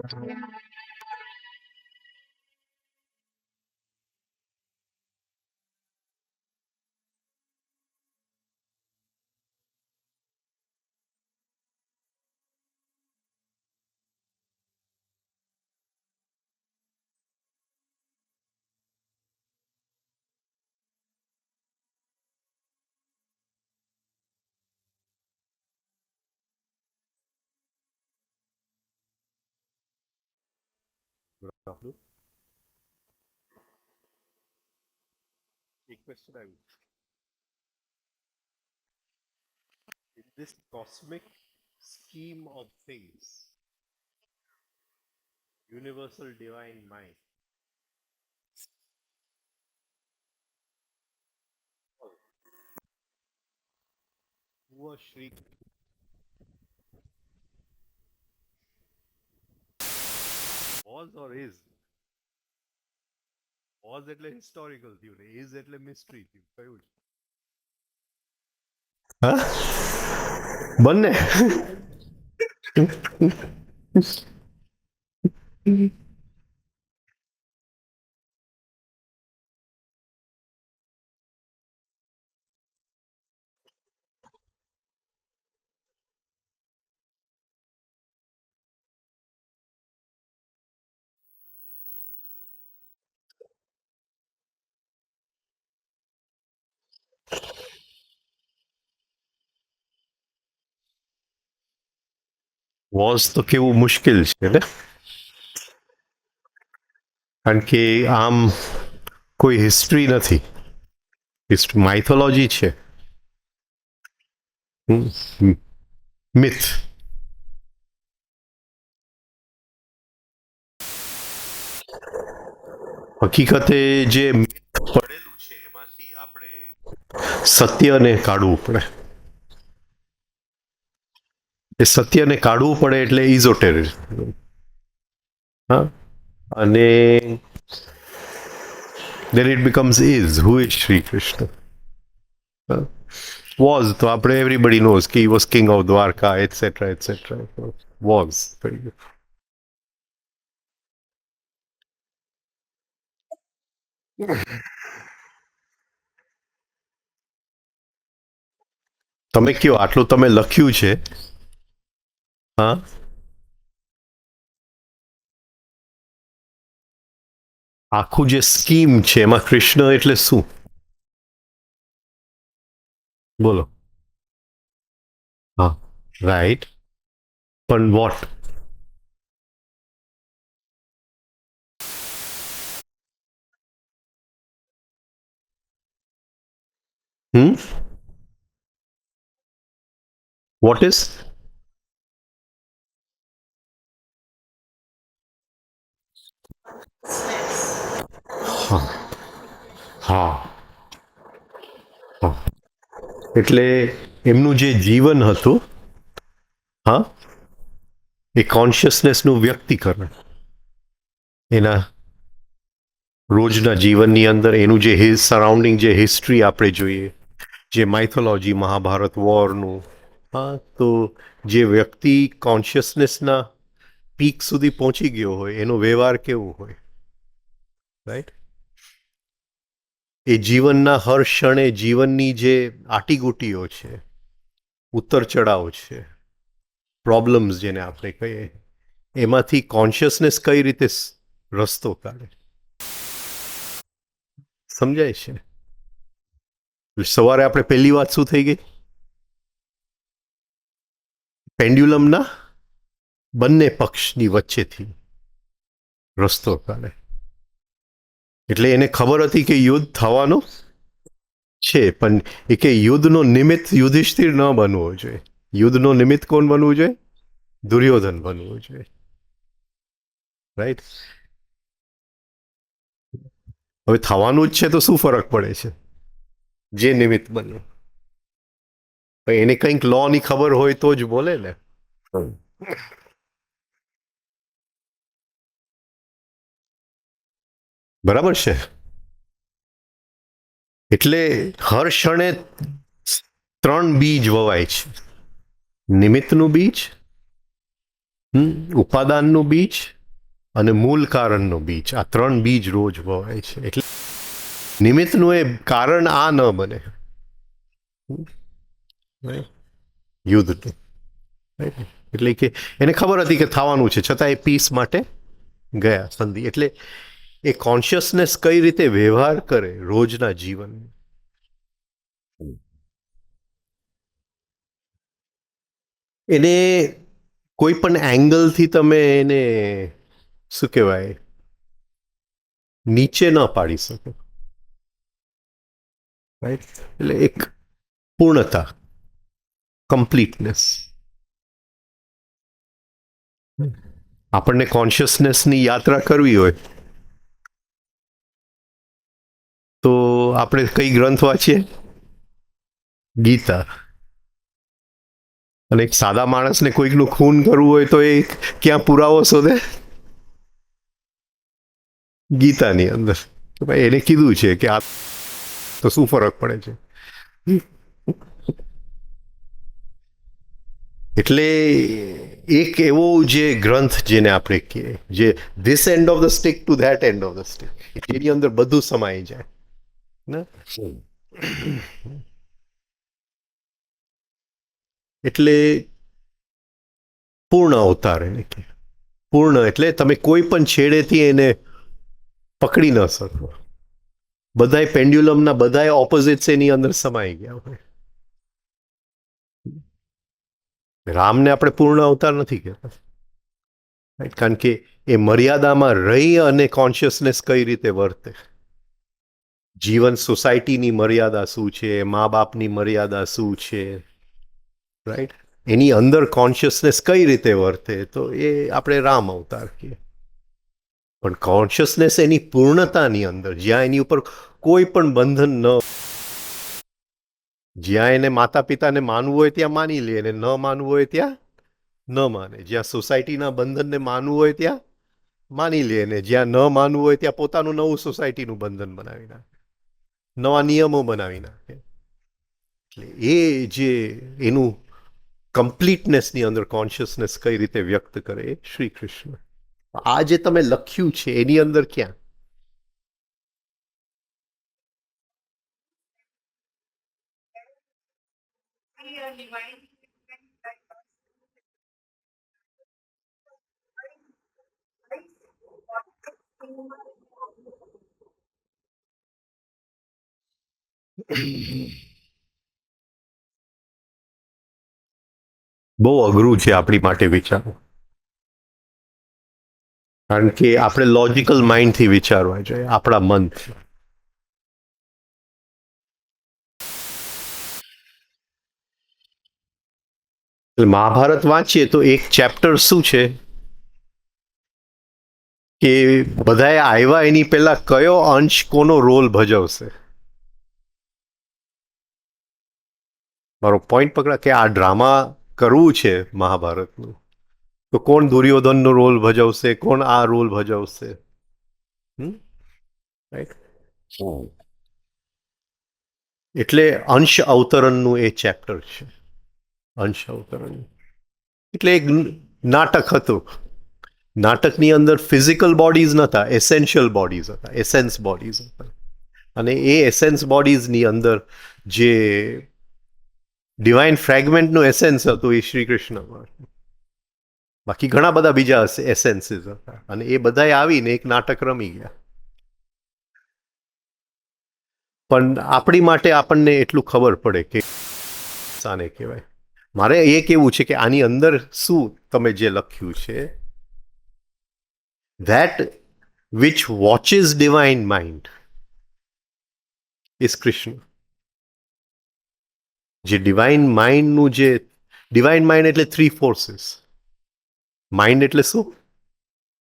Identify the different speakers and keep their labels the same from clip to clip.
Speaker 1: એક question આવ્યું. In this cosmic scheme of things, universal divine mind, who was Shri? Was or is? Was એટલે historical થયું ને is એટલે mystery થયું કયું છે?
Speaker 2: હા બંને વોઝ તો કેવું મુશ્કેલ છે ને, કારણ કે આમ કોઈ હિસ્ટ્રી નથી, માઇથોલોજી છે, મિથ. હકીકતે જે પડેલું છે એમાંથી આપણે સત્યને કાઢવું પડે. એ સત્યને કાઢવું પડે એટલે ઇઝોટેરિઝમ. હા, અને then it becomes is. Who is Sri Krishna? Was તો આપણે everybody knows કે he was king of Dwarka, etc. etc. Was. તમે કયો આટલું તમે લખ્યું છે, હા, આખું જે સ્કીમ છે એમાં કૃષ્ણ એટલે શું? બોલો. હા, રાઈટ, પણ વોટ? What is? હા, એટલે એમનું જે જીવન હતું, હા, એ કોન્શિયસનેસનું વ્યક્તિકરણ એના રોજના જીવનની અંદર એનું જે સરાઉન્ડિંગ જે હિસ્ટ્રી આપણે જોઈએ, જે માઇથોલોજી મહાભારત વોરનું, હા, તો જે વ્યક્તિ કોન્શિયસનેસના પીક સુધી પહોંચી ગયો હોય એનો વ્યવહાર કેવો હોય, રાઈટ? એ જીવનના હર ક્ષણે જીવનની જે આટીગુટીઓ છે, ઉત્તર ચઢાવ છે, પ્રોબ્લેમ્સ જેને આપણે કહીએ, એમાંથી કોન્શિયસનેસ કઈ રીતે રસ્તો કાઢે, સમજાય છે? સવારે આપણે પહેલી વાત શું થઈ ગઈ? પેન્ડ્યુલમના બંને પક્ષની વચ્ચેથી રસ્તો કાઢે. એટલે એને ખબર હતી કે યુદ્ધ થવાનું છે, પણ એ કે યુદ્ધનો નિમિત્ત યુધિષ્ઠિર ન બનવો જોઈએ. યુદ્ધનો નિમિત્ત કોણ બનવું જોઈએ? દુર્યોધન બનવું જોઈએ, રાઈટ? હવે થવાનું જ છે તો શું ફરક પડે છે? જે નિમિત્ત બન્યું, એને કંઈક લો ની ખબર હોય તો જ બોલે ને. બરાબર છે. એટલે હર ક્ષણે 3 બીજ વવાય છે: નિમિત્તનું બીજ, ઉપાદાનનું બીજ અને મૂળ કારણનું બીજ, આ 3 બીજ રોજ વવાય છે. એટલે નિમિત્તનું એ કારણ આ ન બને યુદ્ધનું. એટલે કે એને ખબર હતી કે થવાનું છે, છતાં એ પીસ માટે ગયા સંધિ. એટલે એ કોન્શિયસનેસ કઈ રીતે વ્યવહાર કરે રોજના જીવન, એને કોઈ પણ એંગલથી તમે એને શું કહેવાય નીચે ન પાડી શકો. રાઈટ? એટલે એક પૂર્ણતા, કમ્પ્લીટનેસ. આપણને કોન્શિયસનેસની યાત્રા કરવી હોય તો આપણે કઈ ગ્રંથ વાંચીએ? ગીતા. અને એક સાદા માણસને કોઈકનું ખૂન કરવું હોય તો એ ક્યાં પુરાવો શોધે? ગીતાની અંદર. ભાઈ એને કીધું છે કે આ તો શું ફરક પડે છે. એટલે એક એવો જે ગ્રંથ જેને આપણે કહીએ, જે this end of the stick to that end of the stick, એની અંદર બધું સમાઈ જાય ને. એટલે પૂર્ણ અવતાર એને કે. પૂર્ણ એટલે તમે કોઈ પણ છેડેથી એને પકડી ન શકો. બધાય પેન્ડ્યુલમના બધાય ઓપોઝિટ્સ એની અંદર સમાઈ ગયા હોય. રામને આપણે પૂર્ણ અવતાર નથી કહેતા, કારણ કે એ મર્યાદામાં રહી અને કોન્શિયસનેસ કઈ રીતે વર્તે. જીવન સોસાયટીની મર્યાદા શું છે, મા બાપની મર્યાદા શું છે, રાઈટ, એની અંદર કોન્શિયસનેસ કઈ રીતે વર્તે, તો એ આપણે રામ અવતાર કહીએ. પણ કોન્શિયસનેસ એની પૂર્ણતાની અંદર, જ્યાં એની ઉપર કોઈ પણ બંધન ન, જ્યાં એને માતા પિતાને માનવું હોય ત્યાં માની લે, અને ન માનવું હોય ત્યાં ન માને. જ્યાં સોસાયટીના બંધનને માનવું હોય ત્યાં માની લે, ને જ્યાં ન માનવું હોય ત્યાં પોતાનું નવું સોસાયટીનું બંધન બનાવી નાખે, નવા નિયમો બનાવી નાખે. એટલે એ જે એનું કમ્પ્લીટનેસની અંદર કોન્શિયસનેસ કઈ રીતે વ્યક્ત કરે એ શ્રી કૃષ્ણ. આ જે તમે લખ્યું છે એની અંદર ક્યાં? બહુ અઘરું છે આપણી માટે વિચારવું, કારણ કે આપણે લોજિકલ માઇન્ડથી વિચારવા જોઈએ, આપણા મનથી. મહાભારત વાંચીએ તો એક ચેપ્ટર શું છે કે બધાએ આવ્યા એની પહેલા કયો અંશ કોનો રોલ ભજવશે. મારો પોઈન્ટ પકડા કે આ ડ્રામા કરવું છે મહાભારતનું, તો કોણ દુર્યોધનનો રોલ ભજવશે, કોણ આ રોલ ભજવશે. એટલે અંશ અવતરણનું એ ચેપ્ટર છે. અંશ અવતરણ એટલે એક નાટક હતું. નાટકની અંદર ફિઝિકલ બોડીઝ નહોતા, એસેન્શિયલ બોડીઝ હતા, એસેન્સ બોડીઝ હતા. અને એ એસેન્સ બોડીઝની અંદર જે ડિવાઇન ફ્રેગમેન્ટનું એસેન્સ હતું એ શ્રી કૃષ્ણમાં. બાકી ઘણા બધા બીજા એસેન્સીસ હતા, અને એ બધાએ આવીને એક નાટક રમી ગયા. પણ આપણી માટે આપણને એટલું ખબર પડે કે સાને કહેવાય. મારે એ કહેવું છે કે આની અંદર શું તમે જે લખ્યું છે, that which watches divine mind is Krishna. જે ડિવાઇન માઇન્ડનું જે ડિવાઇન માઇન્ડ એટલે 3 ફોર્સીસ. માઇન્ડ એટલે શું?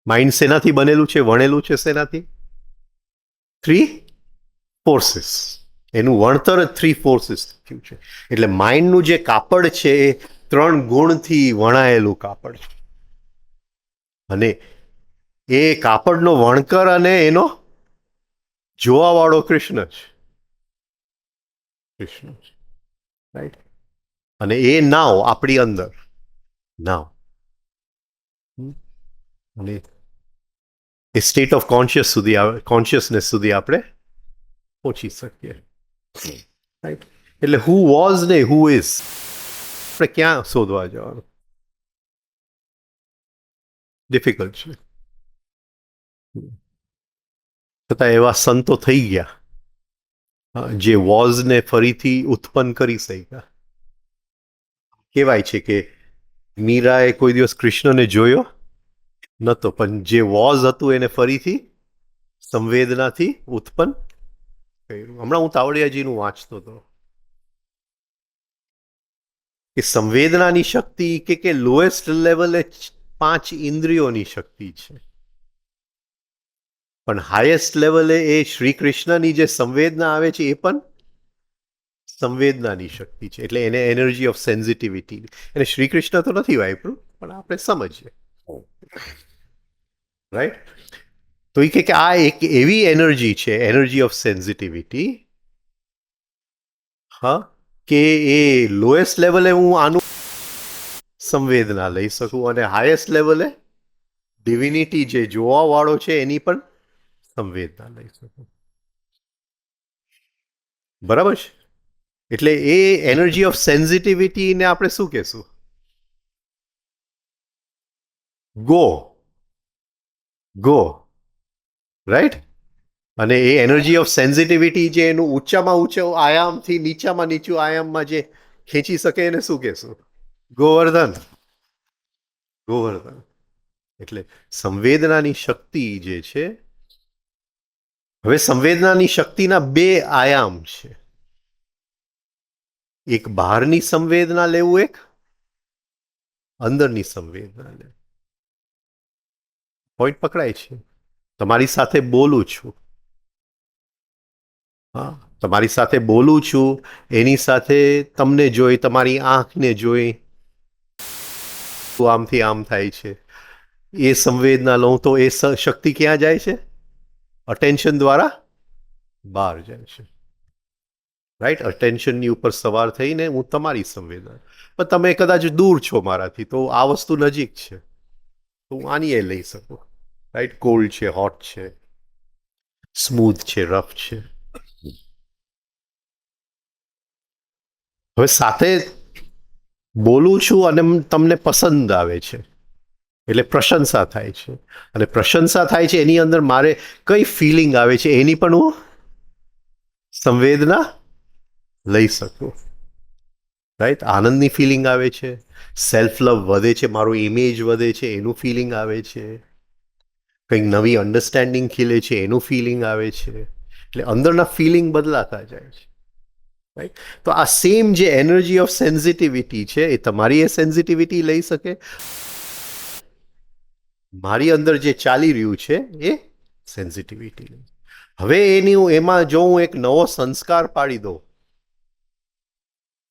Speaker 2: માઇન્ડ શેનાથી બનેલું છે, વણેલું છે શેનાથી? 3 ફોર્સીસ. એનું વણતર જ 3 ફોર્સીસ થયું છે. એટલે માઇન્ડનું જે કાપડ છે એ 3 ગુણથી વણાયેલું કાપડ છે. અને એ કાપડનો વણકર અને એનો જોવાવાળો કૃષ્ણ છે. કૃષ્ણ છે, રાઈટ. અને એ નાવ આપણી અંદર, નાવ અને એ સ્ટેટ ઓફ કોન્શિયસનેસ સુધી આપણે પહોંચી શકીએ. રાઈટ? એટલે હુ વોઝ ને હુ ઇઝ આપણે ક્યાં શોધવા જવાનું? ડિફિકલ્ટ છે. છતાં એવા સંતો થઈ ગયા જે વોઝને ફરીથી ઉત્પન્ન કરી શક્યા. કહેવાય છે કે મીરાએ કોઈ દિવસ કૃષ્ણને જોયો નહોતો, પણ જે વોઝ હતું એને ફરીથી સંવેદનાથી ઉત્પન્ન કર્યું. હમણાં હું તાવડિયાજીનું વાંચતો હતો કે સંવેદનાની શક્તિ કે લોએસ્ટ લેવલે 5 ઇન્દ્રિયોની શક્તિ છે, પણ હાઈએસ્ટ લેવલે એ શ્રી કૃષ્ણની જે સંવેદના આવે છે એ પણ સંવેદનાની શક્તિ છે. એટલે એને એનર્જી ઓફ સેન્સિટિવિટી, એને શ્રી કૃષ્ણ તો નથી વાપર્યું, પણ આપણે સમજીએ. રાઈટ? તો એ કે આ એક એવી એનર્જી છે, એનર્જી ઓફ સેન્સિટિવિટી, હા, કે એ લોએસ્ટ લેવલે હું આનું સંવેદના લઈ શકું અને હાઈએસ્ટ લેવલે ડિવિનિટી જે જોવા વાળો છે એની પણ સંવેદના લઈ શકું. બરાબર છે? એટલે એ એનર્જી ઓફ સેન્સિટિવિટીને આપણે શું કહેશું? ગો. રાઈટ? અને એ એનર્જી ઓફ સેન્સિટિવિટી જે એનું ઊંચામાં ઊંચો આયામથી નીચામાં નીચું આયામમાં જે ખેંચી શકે એને શું કહેશું? ગોવર્ધન. એટલે સંવેદનાની શક્તિ જે છે, હવે સંવેદનાની શક્તિના 2 આયામ છે. એક બહારની સંવેદના લેવું, એક અંદરની સંવેદના લેવું. પોઈન્ટ પકડાય છે? તમારી સાથે બોલું છું, હા, તમારી સાથે બોલું છું, એની સાથે તમને જોઈ, તમારી આંખને જોઈ આમથી આમ થાય છે, એ સંવેદના લઉં તો એ શક્તિ ક્યાં જાય છે? અટેન્શન દ્વારા બહાર જાય છે. રાઈટ? અટેન્શનની ઉપર સવાર થઈને હું તમારી સંવેદના, પણ તમે કદાચ દૂર છો મારાથી, તો આ વસ્તુ નજીક છે તો હું આની એ લઈ શકું. રાઈટ? કોલ્ડ છે, હોટ છે, સ્મૂથ છે, રફ છે. હવે સાથે બોલું છું અને તમને પસંદ આવે છે એટલે પ્રશંસા થાય છે, અને પ્રશંસા થાય છે એની અંદર મારે કઈ ફિલિંગ આવે છે એની પણ હું સંવેદના લઈ શકું. રાઈટ? આનંદની ફિલિંગ આવે છે, સેલ્ફ લવ વધે છે, મારો ઇમેજ વધે છે એનું ફિલિંગ આવે છે, કંઈક નવી અન્ડરસ્ટેન્ડિંગ ખીલે છે એનું ફિલિંગ આવે છે. એટલે અંદરના ફિલિંગ બદલાતા જાય છે. રાઈટ? તો આ સેમ જે એનર્જી ઓફ સેન્સિટિવિટી છે એ તમારી એ સેન્સિટિવિટી લઈ શકે, મારી અંદર જે ચાલી રહ્યું છે એ સેન્સિટિવિટી. હવે એમાં જો હું એક નવો સંસ્કાર પાડી દઉં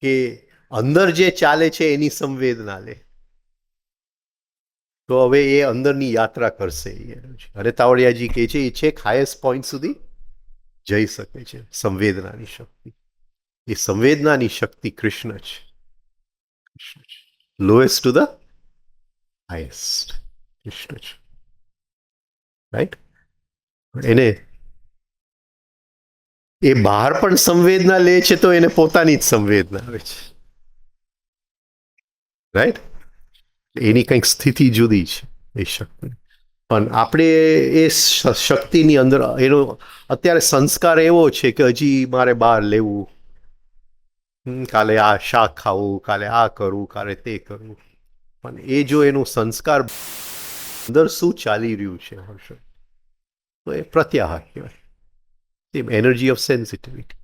Speaker 2: કે અંદર જે ચાલે છે એની સંવેદના લે, તો હવે એ અંદરની યાત્રા કરશે. અને તાવડિયાજી કહે છે એ છેક હાઈએસ્ટ પોઈન્ટ સુધી જઈ શકે છે. સંવેદનાની શક્તિ, એ સંવેદનાની શક્તિ કૃષ્ણ છે. Lowest to the highest Krishna છે. રાઈટ? એને એ બહાર પણ સંવેદના લે છે તો એને પોતાની જ સંવેદના આવે છે. રાઈટ? એની કંઈક સ્થિતિ જુદી છે એ શક્તિ, પણ આપણે એ શક્તિની અંદર એનો અત્યારે સંસ્કાર એવો છે કે હજી મારે બહાર લેવું, કાલે આ શાક ખાવું, કાલે આ કરવું, કાલે તે કરવું. પણ એ જો એનું સંસ્કાર અંદર શું ચાલી રહ્યું છે હશે, તો એ પ્રત્યાહાર કહેવાય. એનર્જી ઓફ સેન્સિટિવિટી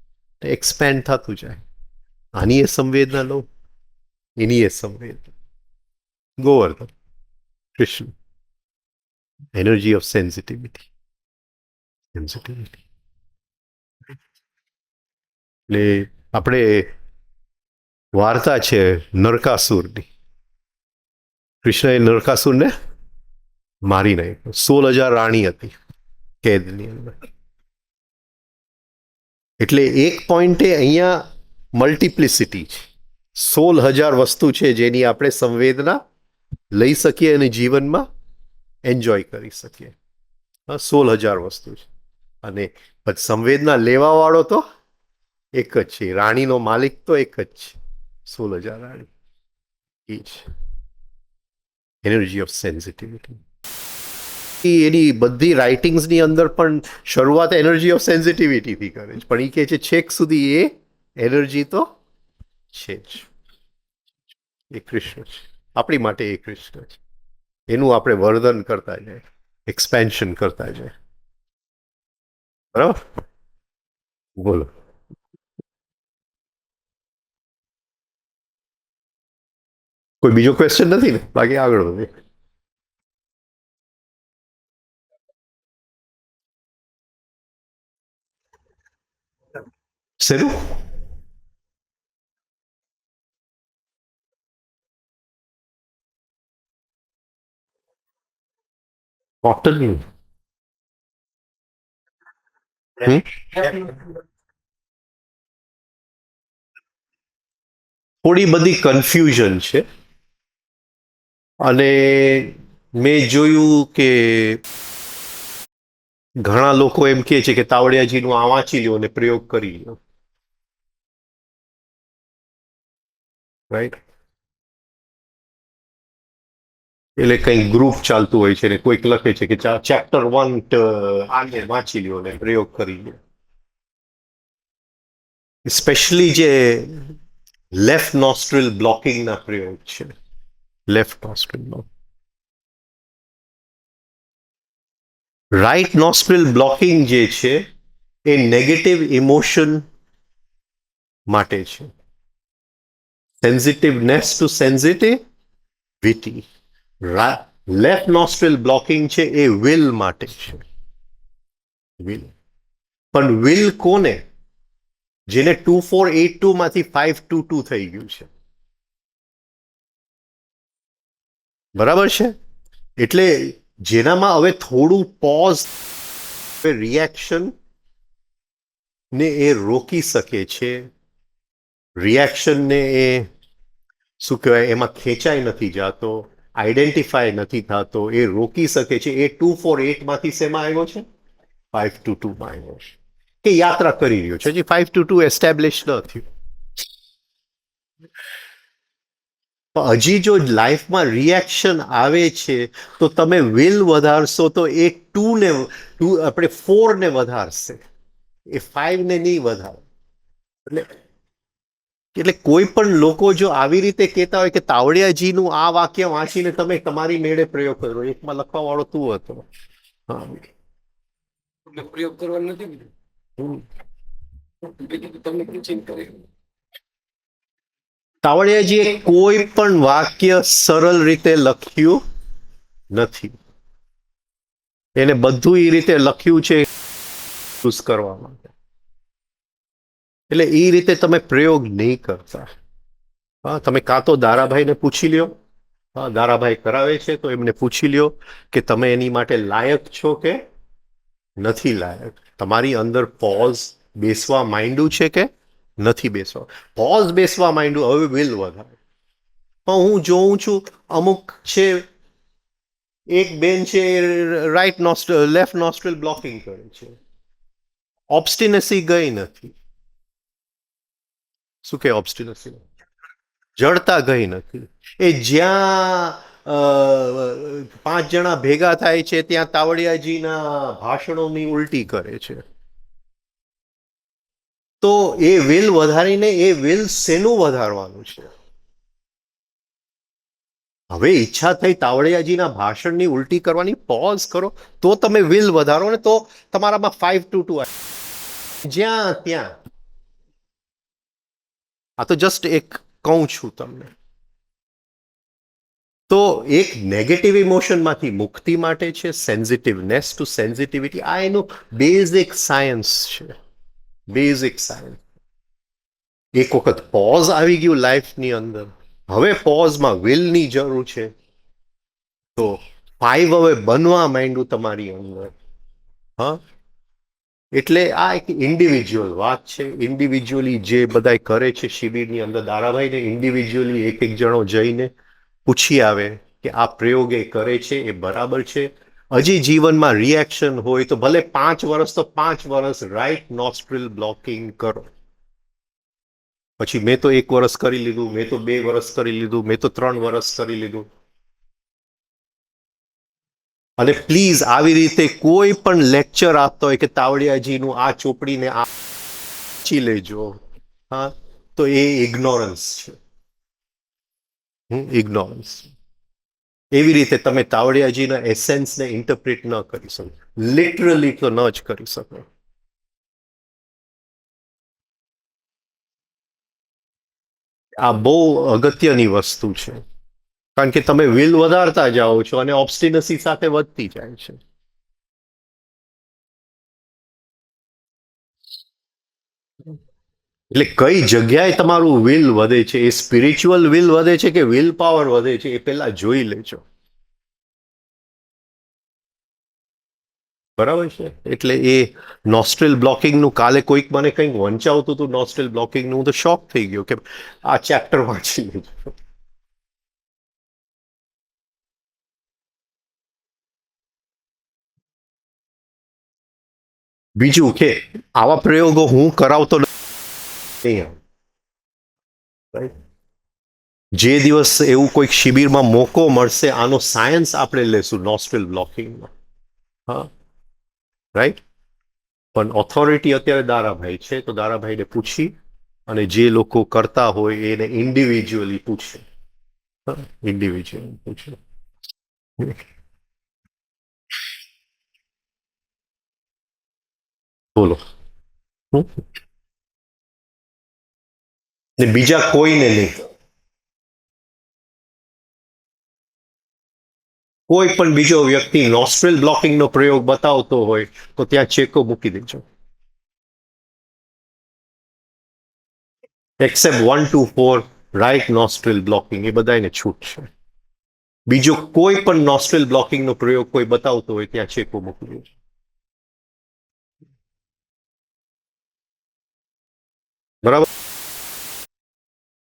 Speaker 2: એક્સપેન્ડ થતું જાય. આની એ સંવેદના લો, એની એ સંવેદના. Govardhan, Krishna, energy of sensitivity. એટલે આપણે વાર્તા છે નરકાસુરની. કૃષ્ણએ નરકાસુરને મારી નાખ્યો. 16,000 રાણી હતી કેદની અંદર. એટલે એક પોઈન્ટે અહીંયા મલ્ટિપ્લિસિટી છે. 16,000 વસ્તુ છે જેની આપણે સંવેદના લઈ શકીએ અને જીવનમાં એન્જોય કરી શકીએ. 16,000 વસ્તુ છે. અને પછી સંવેદના લેવા વાળો તો એક જ છે. રાણીનો માલિક તો એક જ છે. 16,000 રાણી એ છે એનર્જી ઓફ સેન્સિટિવિટી. એની બધી રાઇટિંગ્સની અંદર પણ શરૂઆત એનર્જી ઓફ સેન્સિટિવિટીથી કરે છે, પણ એ કહે છે છેક સુધી એ એનર્જી તો છે જ. એ કૃષ્ણ છે આપણી માટે. એ કૃષ્ણ છે. એનું આપણે વર્ધન કરતા જાય, એક્સપેન્શન કરતા જાય. બરાબર? બોલો. કોઈ બીજો ક્વેશ્ચન નથી ને? બાકી આગળ વધે. શેનું? કોટન. થોડી બધી કન્ફ્યુઝન છે. અને મેં જોયું કે ઘણા લોકો એમ કહે છે કે તાવડિયાજીનું આ વાંચી લ્યો અને પ્રયોગ કરી લો. રાઈટ? એટલે કંઈક ગ્રુપ ચાલતું હોય છે ને કોઈક લખે છે કે ચેપ્ટર 1 આને વાંચી લ્યો અને પ્રયોગ કરી લો. સ્પેશિયલી જે લેફ્ટ નોસ્ટ્રિલ બ્લોકિંગના પ્રયોગ છે. Left nostril block. Right nostril blocking જે છે એ નેગેટિવ ઇમોશન માટે છે. Sensitiveness to sensitivity. Left nostril blocking છે એ વિલ માટે છે. વિલ. પણ વિલ કોને? જેને 2482 માંથી 522 થઈ ગયું છે. બરાબર છે? એટલે જેનામાં હવે થોડું પોઝ, રિએક્શન ને એ રોકી શકે છે. રિએક્શનને એ શું કહેવાય, એમાં ખેંચાઈ નથી જાતો, આઈડેન્ટિફાય નથી થતો, એ રોકી શકે છે. એ 248 માંથી શેમાં આવ્યો છે? 522 માં આવ્યો છે. કે યાત્રા કરી રહ્યો છે. હજી 522 એસ્ટેબ્લિશ ન થયું. હજી જો લાઈફમાં રિએક્શન આવે છે તો તમે વિલ વધારશો તો એ 2 ને આપણે 4 ને વધારશે. એ 5 ને નહીં વધારે. એટલે કોઈ પણ લોકો જો આવી રીતે કહેતા હોય કે તાવડિયાજીનું આ વાક્ય વાંચીને તમે તમારી મેળે પ્રયોગ કરો, એકમાં લખવા વાળો તું હતો. હા,
Speaker 3: પ્રયોગ કરવાનો નથી. તમને પૂછીને કરે.
Speaker 2: તાવડિયાજીએ કોઈ પણ વાક્ય સરળ રીતે લખ્યું નથી. એને બધું એ રીતે લખ્યું છે યુઝ કરવા માટે. એટલે એ રીતે તમે પ્રયોગ નહીં કરતા. હા, તમે કાં તો દારાભાઈને પૂછી લ્યો. હા, દારાભાઈ કરાવે છે તો એમને પૂછી લ્યો કે તમે એની માટે લાયક છો કે નથી લાયક. તમારી અંદર પોઝ બેસવા માંડ્યું છે કે નથી બેસવા. પોઝ બેસવા માંડ્યું, હવે વિલ વધારે. પણ હું જોઉં છું અમુક છે, એક બેન છે રાઈટ નોસ્ટ્રલ લેફ્ટ નોસ્ટ્રલ બ્લોકિંગ કરે છે. ઓબ્સ્ટિનસી ગઈ નથી. શું કે ઓબ્સ્ટિનસી? જડતા ગઈ નથી. એ જ્યાં 5 જણા ભેગા થાય છે ત્યાં તાવડિયાજીના ભાષણોની ઉલટી કરે છે. તો એ વિલ વધારીને એ વિલ શેનું વધારવાનું છે? હવે ઈચ્છા થઈ તાવડિયાજીના ભાષણની ઉલટી કરવાની, પોઝ કરો તો તમે વિલ વધારો ને તો તમારામાં 522 આવે. જ્યાં ત્યાં. આ તો જસ્ટ એક કહું છું તમને. તો એક નેગેટિવ ઇમોશનમાંથી મુક્તિ માટે છે સેન્સિટિવનેસ ટુ સેન્સિટિવિટી. આ એનું બેઝિક સાયન્સ છે. Basic science. એક વખત પોઝ આવી ગયું લાઈફની અંદર, હવે પોઝમાં વિલની જરૂર છે. તો 5 હવે બનવા માંડ્યું તમારી અંદર. હા, એટલે આ એક ઇન્ડિવિજ્યુઅલ વાત છે. ઇન્ડિવિજ્યુઅલી જે બધા કરે છે શિબિરની અંદર, દારાભાઈને ઇન્ડિવિજ્યુઅલી એક એક જણો જઈને પૂછી આવે કે આ પ્રયોગ એ કરે છે એ બરાબર છે, હજી જીવનમાં રિએક્શન હોય તો ભલે 5 વર્ષ તો 5 વર્ષ રાઈટ નોસ્ટ્રિલ બ્લોકિંગ કરો. પછી મેં તો 1 વર્ષ કરી લીધું, મેં તો 2 વર્ષ કરી લીધું, મેં તો 3 વર્ષ કરી લીધું. અને પ્લીઝ આવી રીતે કોઈ પણ લેક્ચર આપતો હોય કે તાવડિયાજીનું આ ચોપડીને આ વાંચી લેજો, હા, તો એ ઇગ્નોરન્સ છે. ઇગ્નોરન્સ. એવી રીતે તમે તાવડિયાજીના એસેન્સને ઇન્ટરપ્રિટ ન કરી શકો, લિટરલી તો ન જ કરી શકો. આ બહુ અગત્યની વસ્તુ છે, કારણ કે તમે વિલ વધારતા જાઓ છો અને ઓબ્સ્ટિનસી સાથે વધતી જાય છે. એટલે કઈ જગ્યાએ તમારું વિલ વધે છે, એ સ્પિરિચ્યુઅલ વિલ વધે છે કે વિલ પાવર વધે છે, એ પેલા જોઈ લેજો. બરાબર છે. એટલે એ નોસ્ટ્રેલ બ્લોકિંગનું કાલે કોઈક મને કંઈક વંચાવતું હતું નોસ્ટ્રેલ બ્લોકિંગનું, હું તો શોક થઈ ગયો કે આ ચેપ્ટર વાંચી લેજો. બીજું કે આવા પ્રયોગો હું કરાવતો નહીં. જે દિવસ એવું કોઈક શિબિરમાં મોકો મળશે આનો સાયન્સ આપણે લેશું નોસ્ટ્રેલ બ્લોકિંગનો. હા, રાઈટ. પણ ઓથોરિટી અત્યારે દારાભાઈ છે, તો દારાભાઈને પૂછી અને જે લોકો કરતા હોય એને ઇન્ડિવિજ્યુઅલી પૂછે. ઇન્ડિવિજ્યુઅલી પૂછે. બોલો. ને બીજા કોઈને નહીં. કોઈ પણ બીજો વ્યક્તિ નોસ્ટ્રેલ બ્લોકિંગનો પ્રયોગ બતાવતો હોય તો ત્યાં ચેકો મૂકી દેજો. Except 1 to 4 right nostril blocking, એ બધાને છૂટ છે. બીજો કોઈ પણ નોસ્ટ્રેલ બ્લોકિંગનો પ્રયોગ કોઈ બતાવતો હોય ત્યાં ચેકો મૂકી દેજો. બરાબર.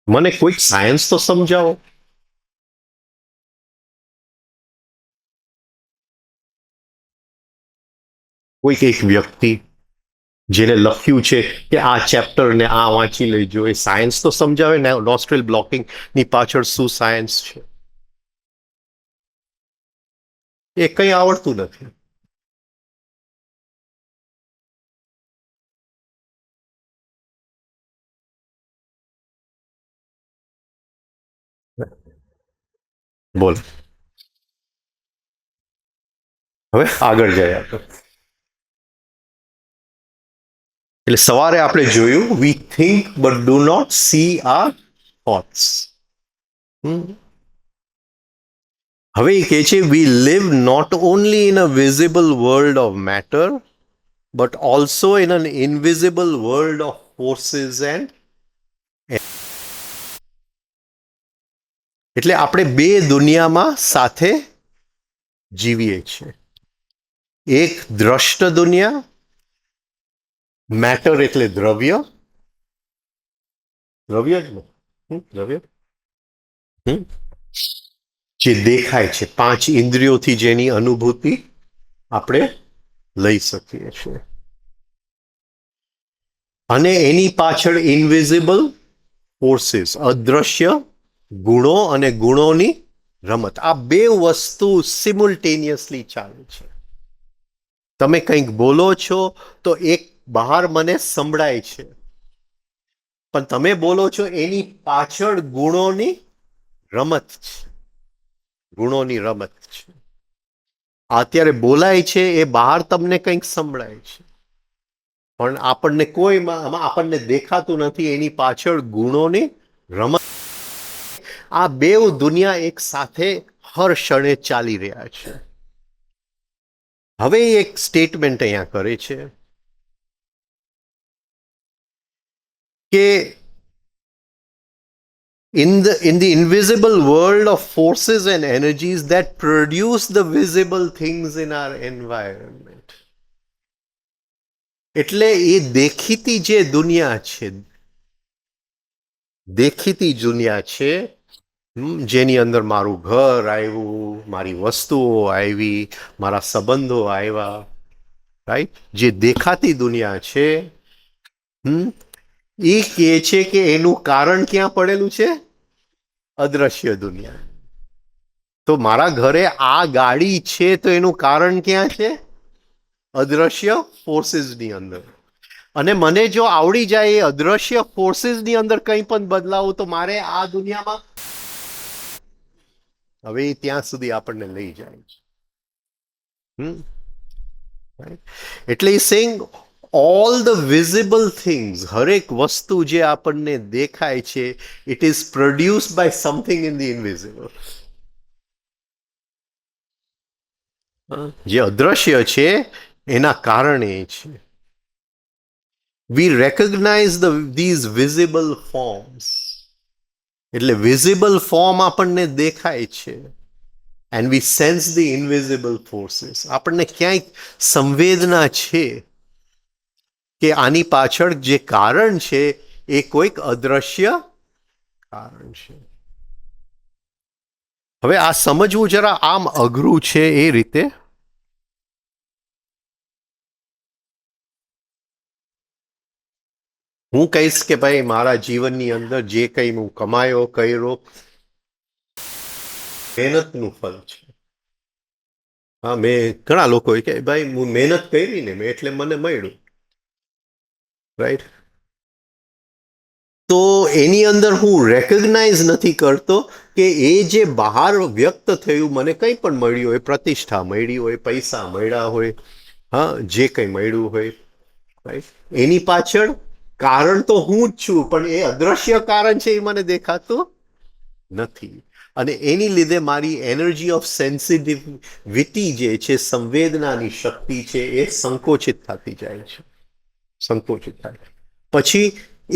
Speaker 2: મને કોઈક સાયન્સ તો સમજાવો. કોઈક એક વ્યક્તિ જેને લખ્યું છે કે આ ચેપ્ટરને આ વાંચી લેજો, એ સાયન્સ તો સમજાવે ને નોસ્ટ્રેલ બ્લોકિંગ ની પાછળ શું સાયન્સ છે. એ કંઈ આવડતું નથી. બોલ. હવે આગળ જાય આપણે. એટલે સવારે આપણે જોયું we think but do not see our thoughts. હવે એ કહે છે વી live not only in a visible world of matter but also in an invisible world of forces and એટલે આપણે બે દુનિયામાં સાથે જીવીએ છીએ. એક દ્રષ્ટ દુનિયા, મેટર એટલે દ્રવ્ય, દ્રવ્ય જ ને, દ્રવ્ય જે દેખાય છે, 5 ઇન્દ્રિયોથી જેની અનુભૂતિ આપણે લઈ શકીએ છીએ. અને એની પાછળ ઇનવિઝિબલ ફોર્સિસ, અદ્રશ્ય ગુણો અને ગુણોની રમત. આ બે વસ્તુ સિમ્યુલ્ટેનિયસલી ચાલે છે. તમે કંઈક બોલો છો તો એક બહાર મને સંભળાય છે, પણ તમે બોલો છો એની પાછળ ગુણોની રમત છે. ગુણોની રમત છે. અત્યારે બોલાય છે એ બહાર તમને કંઈક સંભળાય છે, પણ આપણને આપણને દેખાતું નથી, એની પાછળ ગુણોની રમત. આ બે દુનિયા એક સાથે હર ક્ષણે ચાલી રહ્યા છે. હવે એક સ્ટેટમેન્ટ અહીંયા કરે છે કે in the invisible world of forces and energies that produce the visible things in our environment. એટલે એ દેખીતી જે દુનિયા છે, જેની અંદર મારું ઘર આવ્યું, મારી વસ્તુઓ આવી, મારા સંબંધો આવ્યા, રાઈટ? જે દેખાતી દુનિયા છે, એ કહે છે કે એનું કારણ ક્યાં પડેલું છે? અદ્રશ્ય દુનિયા. તો મારા ઘરે આ ગાડી છે તો એનું કારણ ક્યાં છે? અદ્રશ્ય ફોર્સીસની અંદર. અને મને જો આવડી જાય એ અદ્રશ્ય ફોર્સીસની અંદર કંઈ પણ બદલાવું તો મારે આ દુનિયામાં હવે ત્યાં સુધી આપણને લઈ જાય છે. એટલે saying all the visible things, હરેક વસ્તુ જે આપણને દેખાય છે, it is produce by something in the invisible. જે અદ્રશ્ય છે એના કારણે છે. વી રેકોગ્નાઇઝ ધીઝ વિઝિબલ ફોર્મ્સ. એટલે વિઝિબલ ફોર્મ આપણને દેખાય છે. And we sense the invisible forces. આપણને ક્યાંય સંવેદના છે કે આની પાછળ જે કારણ છે એ કોઈક અદ્રશ્ય કારણ છે. હવે આ સમજવું જરા આમ અઘરું છે એ રીતે. હું કહીશ કે ભાઈ મારા જીવનની અંદર જે કંઈ હું કમાયો કર્યો મહેનતનું ફળ છે. હા, મેં ઘણા લોકો કે ભાઈ હું મહેનત કરી ને મેં એટલે મને મળ્યું, રાઈટ? તો એની અંદર હું રેકોગ્નાઇઝ નથી કરતો કે એ જે બહાર વ્યક્ત થયું, મને કંઈ પણ મળ્યું હોય, પ્રતિષ્ઠા મળી હોય, પૈસા મળ્યા હોય, હા, જે કંઈ મળ્યું હોય, રાઈટ, એની પાછળ કારણ તો હું જ છું, પણ એ અદ્રશ્ય કારણ છે એ મને દેખાતું નથી. અને એની લીધે મારી એનર્જી ઓફ સેન્સિટિવિટી જે છે, સંવેદનાની શક્તિ છે, એ સંકોચિત થતી જાય છે. સંકોચિત થાય પછી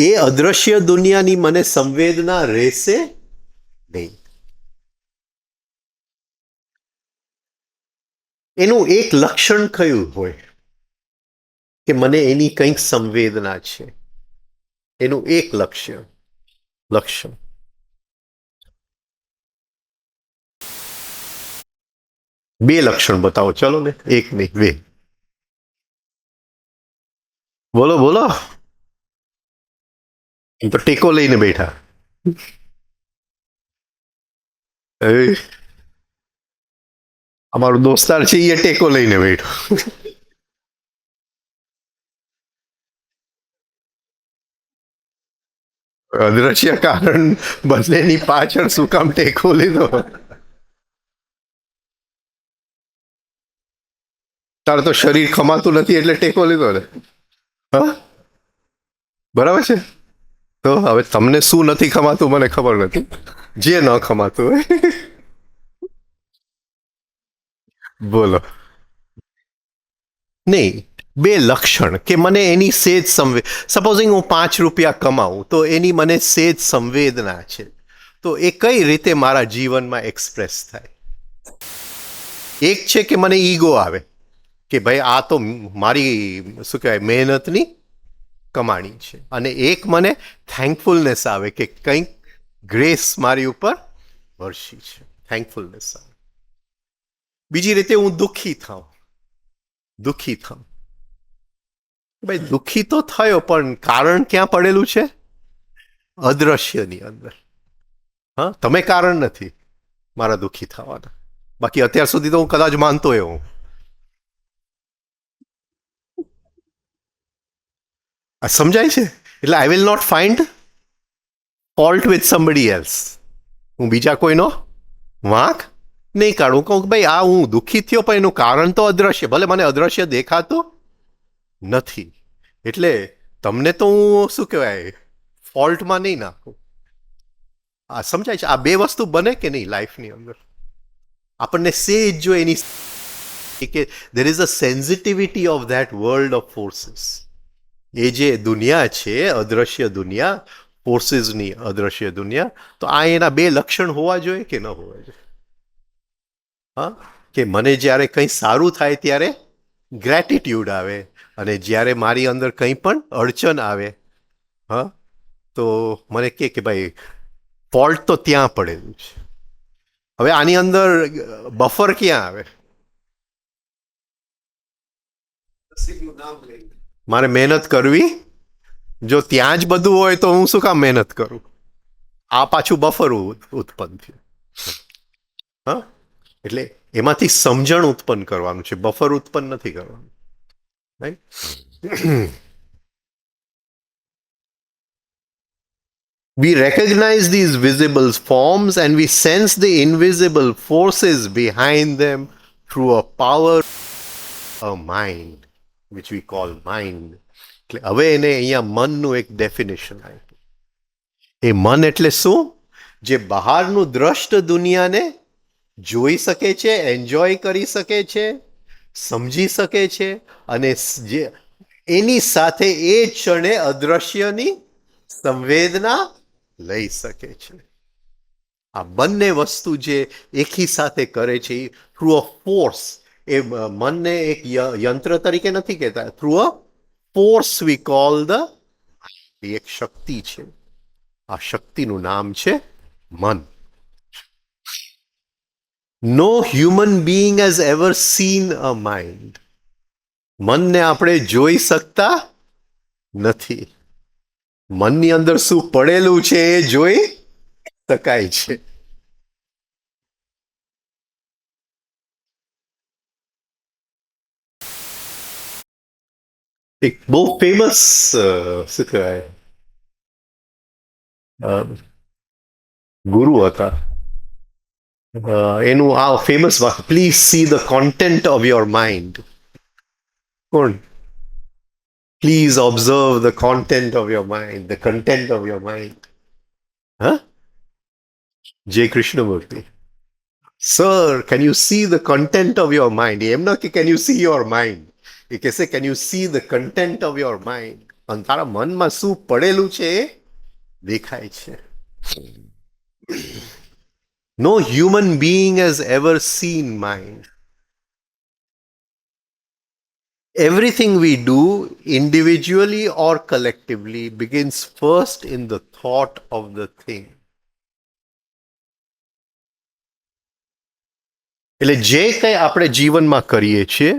Speaker 2: એ અદ્રશ્ય દુનિયાની મને સંવેદના રહેશે નહીં. એનું એક લક્ષણ કયું હોય કે મને એની કંઈક સંવેદના છે? એનું એક લક્ષણ બે લક્ષણ બતાવો. ચલો ને, એક નહીં, બે. બોલો બોલો. તો ટેકો લઈને બેઠા. અમારો દોસ્તાર છે એ ટેકો લઈને બેઠો. અદ્રશ્ય કારણ બંનેની પાછળ શું કામ ટેકો લીધો? તારે તો શરીર ખમાતું નથી એટલે ટેકો લીધો ને. હા, બરાબર છે. તો હવે તમને શું નથી ખમાતું મને ખબર નથી. જે ન ખમાતું હોય બોલો. નહીં, બે લક્ષણ કે મને એની સેજ સપોઝિંગ હું 5 રૂપિયા કમાઉં તો એની મને સેજ સંવેદના છે, તો એ કઈ રીતે મારા જીવનમાં એક્સપ્રેસ થાય? એક છે કે મને ઈગો આવે કે ભાઈ આ તો મારી શું કહેવાય મહેનતની કમાણી છે, અને એક મને થેન્કફુલનેસ આવે કે કંઈક ગ્રેસ મારી ઉપર વર્ષી છે, થેન્કફુલનેસ આવે. બીજી રીતે હું દુઃખી થાઉં. ભાઈ દુઃખી તો થયો, પણ કારણ ક્યાં પડેલું છે? અદ્રશ્યની અંદર. હા, તમે કારણ નથી મારા દુઃખી થવાના. બાકી અત્યાર સુધી તો હું કદાચ માનતો એવું. આ સમજાય છે? એટલે I will not find fault with somebody else. હું બીજા કોઈનો વાંક નહીં કાઢું. કહું કે ભાઈ આ હું દુઃખી થયો, પણ એનું કારણ તો અદ્રશ્ય. ભલે મને અદ્રશ્ય દેખાતું નથી, એટલે તમને તો હું શું કહેવાય ફોલ્ટમાં નહીં નાખું. આ સમજાય છે? આ બે વસ્તુ બને કે નહીં લાઈફની અંદર? આપણને સેજ જો એની કે there is a sensitivity of that world of forces. એ જે દુનિયા છે અદ્રશ્ય દુનિયા, ફોર્સીસની અદ્રશ્ય દુનિયા, તો આ એના બે લક્ષણ હોવા જોઈએ કે ન હોવા જોઈએ? હા, કે મને જ્યારે કંઈ સારું થાય ત્યારે ગ્રેટિટ્યુડ આવે, અને જ્યારે મારી અંદર કંઈ પણ અડચણ આવે, હા, તો મને કે ભાઈ ફોલ્ટ તો ત્યાં પડેલું છે. હવે આની અંદર બફર ક્યાં આવે?
Speaker 3: નસીબનું નામ લઈને
Speaker 2: મારે મહેનત કરવી, જો ત્યાં જ બધું હોય તો હું શું કામ મહેનત કરું? આ પાછું બફર ઉત્પન્ન થયું. હા, એટલે એમાંથી સમજણ ઉત્પન્ન કરવાનું છે, બફર ઉત્પન્ન નથી કરવાનું. Right? We recognize these visible forms and we sense the invisible forces behind them through a power, a mind, which we call mind. એટલે હવે એને અહીંયા મનનું એક ડેફિનેશન આપ્યું. એ મન એટલે શું? જે બહારનું દ્રષ્ટ દુનિયાને જોઈ શકે છે, એન્જોય કરી શકે છે, સમજી શકે છે, અને જે એની સાથે એ ક્ષણે અદ્રશ્યની સંવેદના લઈ શકે છે. આ બંને વસ્તુ જે એકી સાથે કરે છે થ્રુ અ ફોર્સ, એ મનને એક યંત્ર તરીકે નથી કહેતા, through a force we call the, એક શક્તિ છે. આ શક્તિનું નામ છે મન. No human being has ever seen a mind. મનને આપણે જોઈ શકતા નથી. મનની અંદર શું પડેલું છે એ જોઈ શકાય છે. એક બહુ ફેમસ શું કહેવાય ગુરુ હતા. એનું આ ફેમસ વાક્ય, please see the content of your mind. કોણ? Please observe the content of your mind, the content of your mind. Huh? J. Krishnamurti. Sir, can you see the content of your mind? એમ ના કે can you see your mind? એ કહેશે can you see the content of your mind? અને તારા મનમાં શું પડેલું છે એ દેખાય છે. No human being has ever seen mind. Everything we do, individually or collectively, begins first in the thought of the thing. એટલે જે કંઈ આપણે જીવનમાં કરીએ છીએ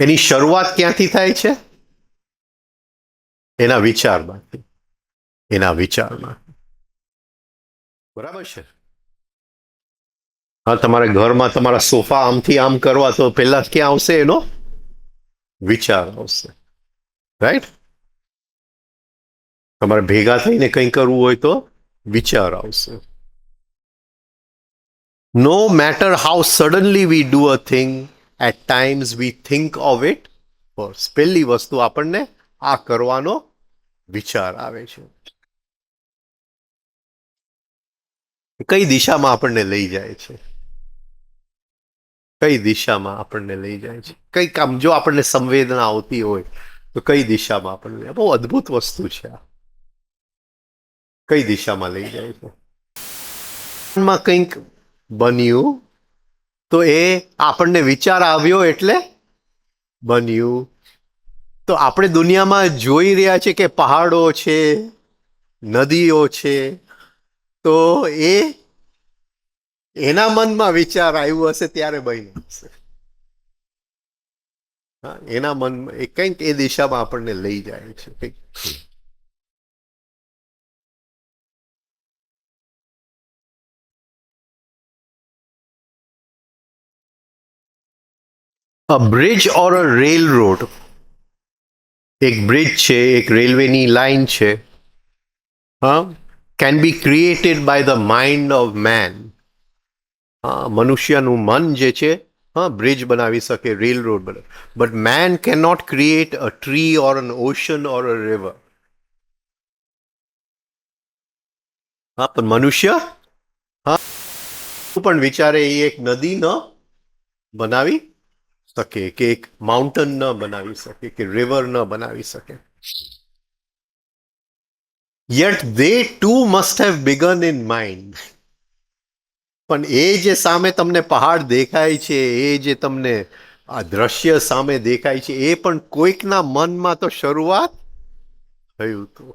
Speaker 2: એની શરૂઆત ક્યાંથી થાય છે? એના વિચારમાંથી. એના વિચારમાં. બરાબર છે? હા, તમારા ઘરમાં તમારા સોફા આમથી આમ કરવા તો પહેલા ક્યાં આવશે? એનો વિચાર આવશે. રાઈટ? તમારે ભેગા થઈને કંઈ કરવું હોય તો વિચાર આવશે. No matter how suddenly we do a thing, at times we think of it first. પહેલી વસ્તુ આપણને આ કરવાનો વિચાર આવે છે. કઈ દિશામાં આપણને લઈ જાય છે? કઈ દિશામાં આપણને લઈ જાય છે? કઈ કામ જો આપણને સંવેદના આવતી હોય તો કઈ દિશામાં આપણને? બહુ અદ્ભુત વસ્તુ છે આ. કઈ દિશામાં લઈ જાય છે? માં કંઈક બન્યું તો એ આપણને વિચાર આવ્યો એટલે બન્યું. તો આપણે દુનિયામાં જોઈ રહ્યા છે કે પહાડો છે, નદીઓ છે, તો એ એના મનમાં વિચાર આવ્યું હશે ત્યારે બન્યું હશે. હા, એના મનમાં એ કંઈક એ દિશામાં આપણને લઈ જાય છે. કંઈક a bridge or a railroad, એક બ્રિજ છે, એક રેલવેની લાઈન છે, હા, can be created by the mind of man. હા, મનુષ્યનું મન જે છે, હા, બ્રિજ બનાવી શકે, રેલ રોડ બનાવે. But man can not create a tree or an ocean or a river. હા, પણ મનુષ્ય હા પણ વિચારે એ એક નદી ન બનાવી શકે, કે એક માઉન્ટેન ન બનાવી શકે, કે રિવર ન બનાવી શકે. Yet they too must have begun in mind. પણ એ જે સામે તમને પહાડ દેખાય છે, એ જે તમને આ દ્રશ્ય સામે દેખાય છે એ પણ કોઈકના મનમાં તો શરૂઆત થયું હતું,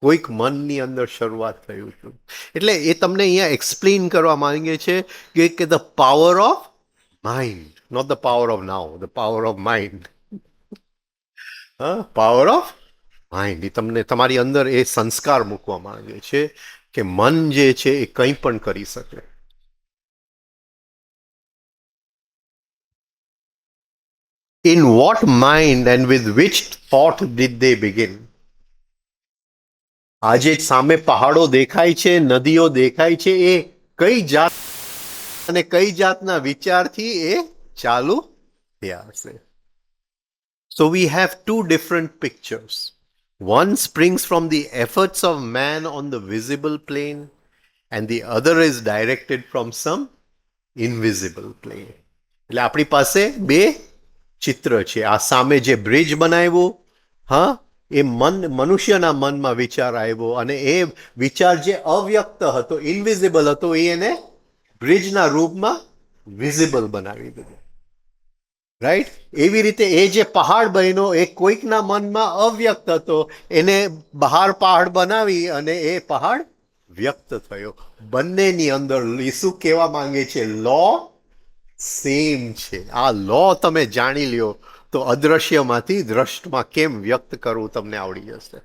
Speaker 2: કોઈક મનની અંદર શરૂઆત થયું હતું. એટલે એ તમને અહીંયા એક્સપ્લેન કરવા માંગે છે કે the power of mind, not the power of now, the power of mind. હા, પાવર ઓફ માઇન્ડ. એ તમને તમારી અંદર એ સંસ્કાર મૂકવા માંગે છે કે મન જે છે એ કંઈ પણ કરી શકે. In what mind and with which thought did they begin? આજે સામે પહાડો દેખાય છે, નદીઓ દેખાય છે, એ કઈ જાત અને કઈ જાતના વિચારથી એ ચાલુ થયા હશે? So we have two different pictures. One springs from the efforts of man on the visible plane, and the other is directed from some invisible plane. એટલે આપણી પાસે બે ચિત્ર છે. આ સામે જે બ્રિજ બનાવ્યું, હા, એ મનુષ્યના મનમાં વિચાર આવ્યો અને એ વિચાર જે અવ્યક્ત હતો, ઇનવિઝિબલ હતો, એ એને બ્રિજના રૂપમાં વિઝિબલ બનાવી દીધું. રાઈટ? એવી રીતે એ જે પહાડ બન્યો એ કોઈકના મનમાં અવ્યક્ત હતો, એને બહાર પહાડ બનાવી અને એ પહાડ વ્યક્ત થયો. બંનેની અંદર શું કહેવા માંગે છે? લો સેમ છે. આ લો તમે જાણી લ્યો તો અદ્રશ્યમાંથી દ્રષ્ટમાં કેમ વ્યક્ત કરવું તમને આવડી જશે.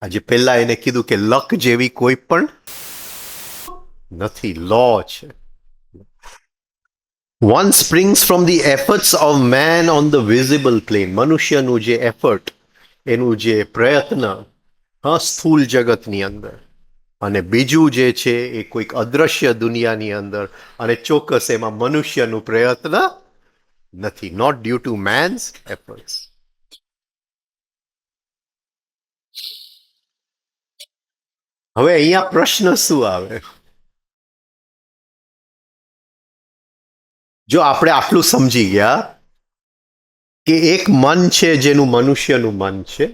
Speaker 2: આજે પહેલા એને કીધું કે લક જેવી કોઈ પણ નથી, લો છે. One springs from the efforts of man on the visible plane. મનુષ્યનું જે એફર્ટ, એનું જે પ્રયત્ન, હા, સ્થૂલ જગતની અંદર, અને બીજું જે છે એ કોઈક અદ્રશ્ય દુનિયાની અંદર, અને ચોક્કસ એમાં મનુષ્યનું પ્રયત્ન નથી. Not due to man's efforts. હવે અહીંયા પ્રશ્ન શું આવે? જો આપણે આટલું સમજી ગયા કે એક મન છે જેનું મનુષ્યનું મન છે,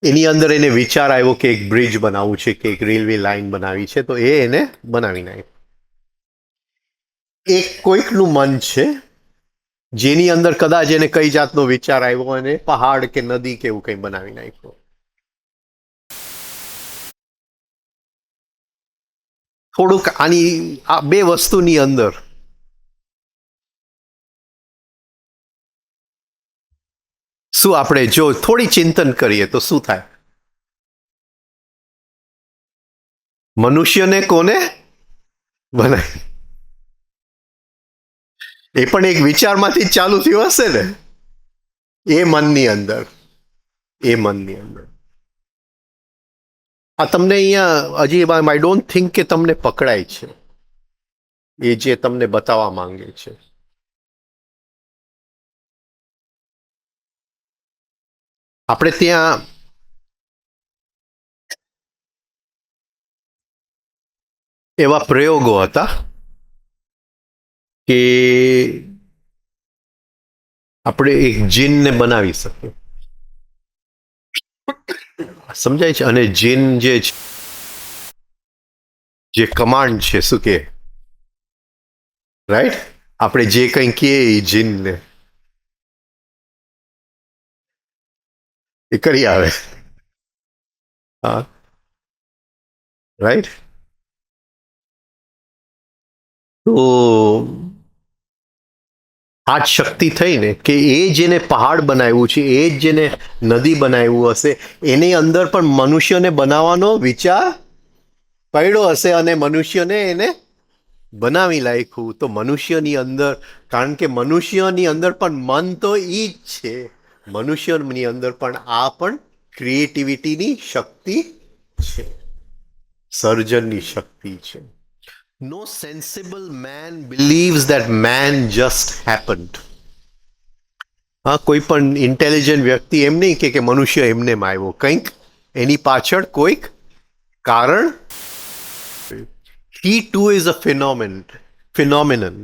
Speaker 2: એની અંદર એને વિચાર આવ્યો કે એક બ્રિજ બનાવવું છે, કે એક રેલવે લાઈન બનાવી છે, તો એ એને બનાવી નાખ્યું. એક કોઈકનું મન છે જેની અંદર કદાચ એને કઈ જાતનો વિચાર આવ્યો અને પહાડ કે નદી કે એવું કંઈ બનાવી નાખ્યું. થોડુંક આની આ બે વસ્તુની અંદર શું આપણે જો થોડી ચિંતન કરીએ તો શું થાય? મનુષ્યને કોને બનાવી? એ પણ એક વિચારમાંથી જ ચાલુ થયું હશે ને, એ મનની અંદર. એ મનની અંદર આ તમને અહીંયા હજી આઈ ડોન્ટ થિંક કે તમને પકડાય છે એ જે તમને બતાવવા માંગે છે. આપણે ત્યાં એવા પ્રયોગો હતા કે આપણે એક જીનને બનાવી શકીએ, સમજાય છે? અને જીન જે છે, જે કમાન્ડ છે, શું કે, રાઈટ? આપણે જે કંઈ કહીએ એ જીનને એ કરી આવે. હા, રાઈટ? તો આ જ શક્તિ થઈ ને કે એ જેને પહાડ બનાવ્યું છે, એ જ જેને નદી બનાવ્યું હશે, એની અંદર પણ મનુષ્યને બનાવવાનો વિચાર પડ્યો હશે અને મનુષ્યને એને બનાવી નાખ્યું. તો મનુષ્યની અંદર, કારણ કે મનુષ્યની અંદર પણ મન તો ઈ જ છે, મનુષ્યની અંદર પણ આ પણ ક્રિએટિવિટીની શક્તિ છે, સર્જનની શક્તિ છે. No sensible man believes that man just happened. હા, કોઈ પણ ઇન્ટેલિજન્ટ વ્યક્તિ એમ નહીં કે મનુષ્ય એમને આવ્યો, કંઈક એની પાછળ કોઈક કારણ. He too is a phenomenon.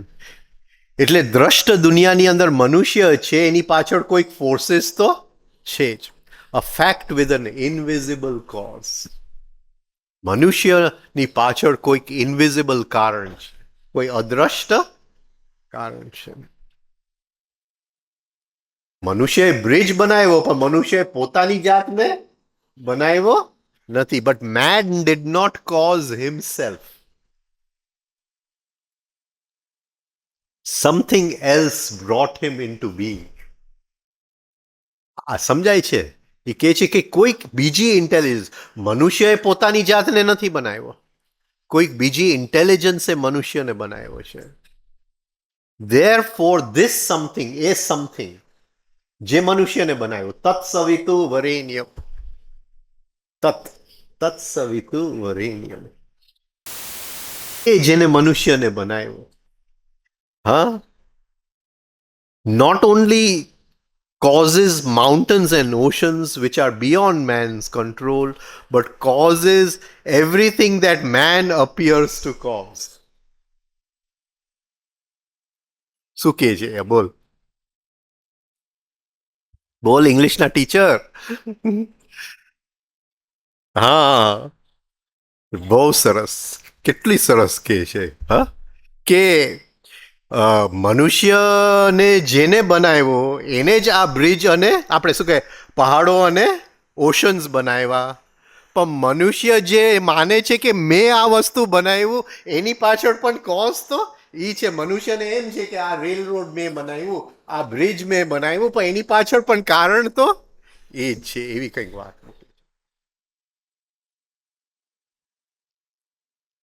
Speaker 2: એટલે દ્રષ્ટ દુનિયાની અંદર મનુષ્ય છે, એની પાછળ કોઈક ફોર્सेस તો છે જ. A fact with an invisible cause. મનુષ્યની પાછળ કોઈક ઇનવિઝિબલ કારણ છે, કોઈ અદ્રષ્ટ કારણ છે. મનુષ્યએ બ્રિજ બનાવ્યો પણ મનુષ્યએ પોતાની જાતને બનાવ્યો નથી. But man did not cause himself. Something else brought him into being. આ સમજાય છે? એ કહે છે કે કોઈક બીજી ઇન્ટેલિજન્સ, મનુષ્યએ પોતાની જાતને નથી બનાવ્યો, કોઈક બીજી ઇન્ટેલિજન્સે મનુષ્યને બનાવ્યો છે. There four this something, A something જે મનુષ્યને બનાવ્યો, તત્સવિતુ વરેણ્યમ, તત્સવિતુ વરેણ્યમ, એ જેને મનુષ્યને બનાવ્યો, હા, not only causes mountains and oceans which are beyond man's control, but causes everything that man appears to cause. શું કહે છે? બોલ બોલ, ઇંગ્લિશના ટીચર. હા, બહુ સરસ, કેટલી સરસ કહે છે. હા, કે મનુષ્યને જેને બનાવ્યો એને જ આ બ્રિજ અને આપણે શું કહે પહાડો અને ઓશન્સ બનાવ્યા. પણ મનુષ્ય જે માને છે કે મેં આ વસ્તુ બનાવ્યું, એની પાછળ પણ કોઝ તો એ છે. મનુષ્યને એમ છે કે આ રેલ રોડ મેં બનાવ્યું, આ બ્રિજ મેં બનાવ્યું, પણ એની પાછળ પણ કારણ તો એ જ છે. એવી કંઈક વાત.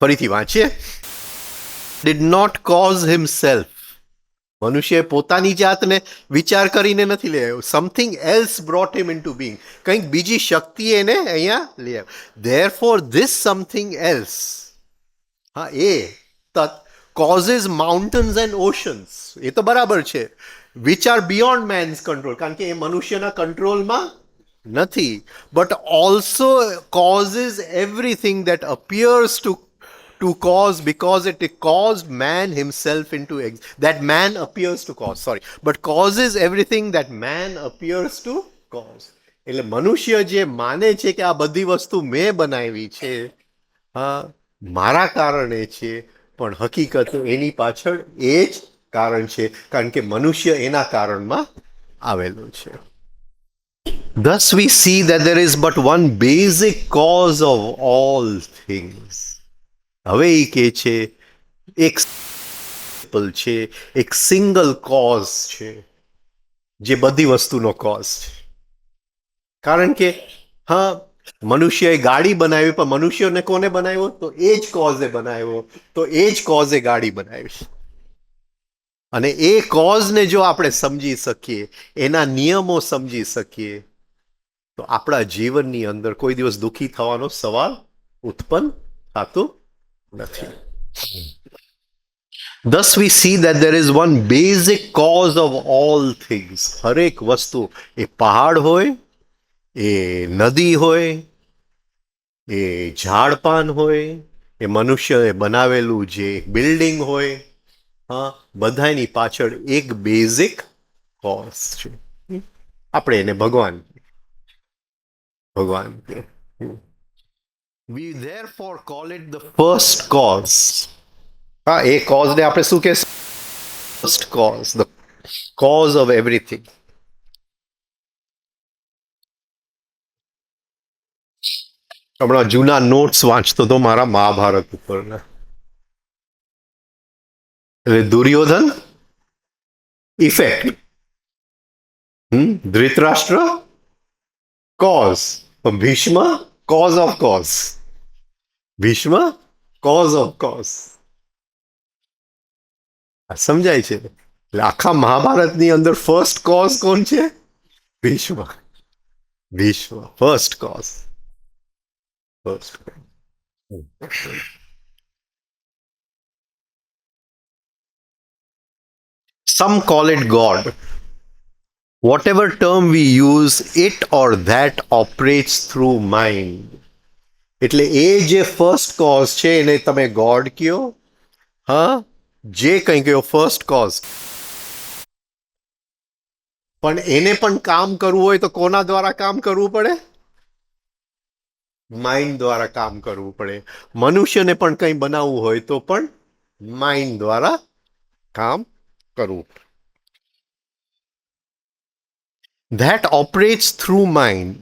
Speaker 2: ફરીથી વાંચીએ. Did not cause himself. મનુષ્યએ પોતાની જાતને વિચાર કરીને નથી લઈ આવ્યો. Something else brought him into being. કંઈક બીજી શક્તિ એને અહીંયા લઈ આવ્યો. Therefore this something else, હા, એ કોઝિસ માઉન્ટન્સ એન્ડ ઓશન્સ. એ તો બરાબર છે. Which are beyond man's control, કારણ કે એ મનુષ્યના કંટ્રોલમાં નથી. But also causes everything that appears to cause, because it caused man himself into that man appears to cause, sorry, but causes everything that man appears to cause. એટલે મનુષ્ય જે માને છે કે આ બધી વસ્તુ મેં બનાવી છે, હા, મારા કારણે છે, પણ હકીકત એની પાછળ એ જ કારણ છે, કારણ કે મનુષ્ય એના કારણમાં આવેલો છે. Thus we see that there is but one basic cause of all things. હવે એ કહે છે એક છે, એક સિંગલ કોઝ છે જે બધી વસ્તુનો કોઝ છે. કારણ કે હા, મનુષ્યએ ગાડી બનાવી, પણ મનુષ્યને કોને બનાવ્યો? તો એ જ કોઝે બનાવ્યો, તો એ જ કોઝે ગાડી બનાવી. અને એ કોઝને જો આપણે સમજી શકીએ, એના નિયમો સમજી શકીએ, તો આપણા જીવનની અંદર કોઈ દિવસ દુઃખી થવાનો સવાલ ઉત્પન્ન થતો નથી. Thus we see that there is one basic cause of all things. હરેક વસ્તુ, એ પહાડ હોય, એ નદી હોય, એ ઝાડપાન હોય, એ મનુષ્યએ બનાવેલું જે બિલ્ડિંગ હોય, હા, બધાની પાછળ એક બેઝિક કોઝ છે. આપણે એને ભગવાન we therefore call it the first cause. હા, એ કોઝને આપણે શું કહેશું? First cause, the cause of everything. હમણાં જૂના નોટ્સ વાંચતો તો મારા મહાભારત ઉપરના. એટલે Duryodhan effect, Dhritarashtra cause, Bhishma cause of cause, Bhishma cause of cause. સમજાય છે? એટલે આખા મહાભારતની અંદર ફર્સ્ટ કોઝ કોણ છે? Bhishma. Bhishma first cause. Some call it God. Whatever term we use, it or that operates through mind. એટલે એ જે ફર્સ્ટ કોઝ છે એને તમે ગોડ કયો, હા, જે કંઈ કયો ફર્સ્ટ કોઝ. પણ એને પણ કામ કરવું હોય તો કોના દ્વારા કામ કરવું પડે? માઇન્ડ દ્વારા કામ કરવું પડે. મનુષ્યને પણ કંઈ બનાવવું હોય તો પણ માઇન્ડ દ્વારા કામ કરવું. That operates through mind.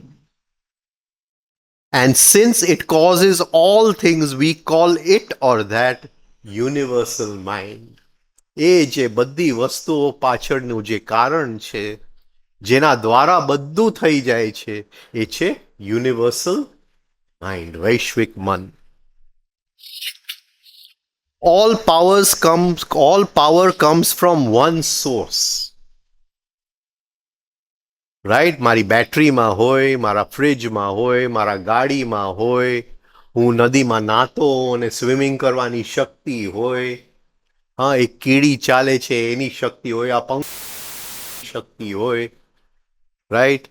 Speaker 2: And since it causes all things, we call it or that universal mind. એ જે બધી વસ્તુઓ પાછળનું જે કારણ છે, જેના દ્વારા બધું થઈ જાય છે, એ છે યુનિવર્સલ માઇન્ડ, વૈશ્વિક મન. All power comes from one source. Right? મારી બેટરીમાં હોય, મારા ફ્રિજમાં હોય, મારા ગાડીમાં હોય, હું નદીમાં નાતો અને સ્વિમિંગ કરવાની શક્તિ હોય, હા, એક કીડી ચાલે છે એની શક્તિ હોય, આ પંખ શક્તિ હોય, રાઈટ?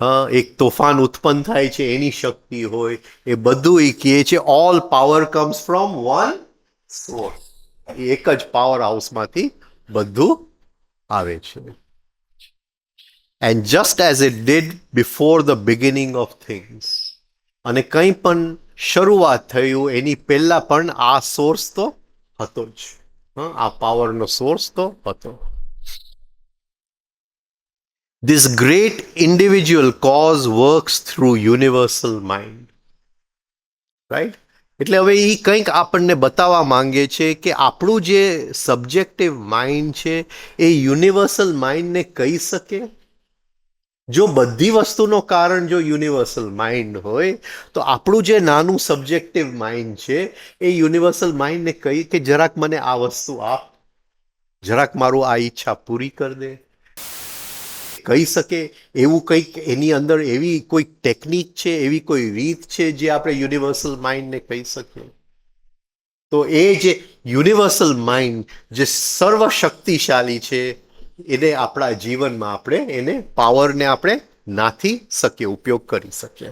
Speaker 2: હા, એક તોફાન ઉત્પન્ન થાય છે એની શક્તિ હોય, એ બધું એ કહે છે all power comes from one source. એક જ પાવર હાઉસમાંથી બધું આવે છે. And just as it did before the beginning of things. અને કંઈ પણ શરૂઆત થયું એની પહેલા પણ આ સોર્સ તો હતો જ. આ પાવરનો સોર્સ તો હતો. This great individual cause works through universal mind. Right? એટલે હવે એ કંઈક આપણને બતાવવા માંગે છે કે આપણું જે સબ્જેક્ટિવ માઇન્ડ છે એ યુનિવર્સલ માઇન્ડને કહી શકે. જો બધી વસ્તુનો કારણ જો યુનિવર્સલ માઇન્ડ હોય તો આપણું જે નાનું સબ્જેક્ટિવ માઇન્ડ છે એ યુનિવર્સલ માઇન્ડને કહી કે જરાક મને આ વસ્તુ આપ, જરાક મારું આ ઈચ્છા પૂરી કરી દે, કહી શકે. એવું કંઈક એની અંદર એવી કોઈ ટેકનિક છે, એવી કોઈ રીત છે જે આપણે યુનિવર્સલ માઇન્ડને કહી શકીએ. તો એ જે યુનિવર્સલ માઇન્ડ જે સર્વશક્તિશાળી છે એને આપણા જીવનમાં આપણે એને પાવરને આપણે નાથી શકીએ, ઉપયોગ કરી શકીએ.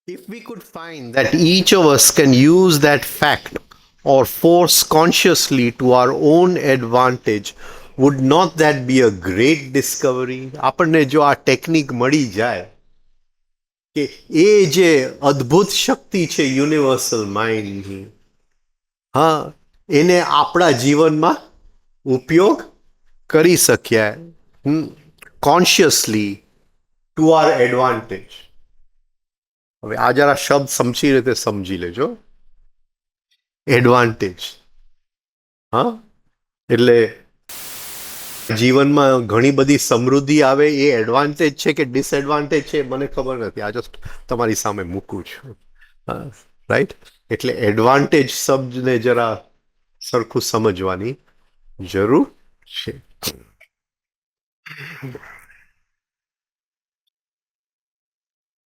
Speaker 2: If we could find that each of us can use that fact or force consciously to our own advantage, would not that be a great discovery? આપણને જો આ ટેકનિક મળી જાય કે એ જે અદ્ભુત શક્તિ છે યુનિવર્સલ માઇન્ડની, હા, એને આપણા જીવનમાં ઉપયોગ કરી શક્યા કોન્શિયસલી ટુ આર એડવાન્ટેજ. હવે આ જરા શબ્દ સમજી રીતે સમજી લેજો. એડવાન્ટેજ, હા, એટલે જીવનમાં ઘણી બધી સમૃદ્ધિ આવે એ એડવાન્ટેજ છે કે ડિસએડવાન્ટેજ છે મને ખબર નથી. આ જસ્ટ તમારી સામે મૂકું છું. રાઈટ? એટલે એડવાન્ટેજ શબ્દને જરા સરખું સમજવાની જરૂર છે.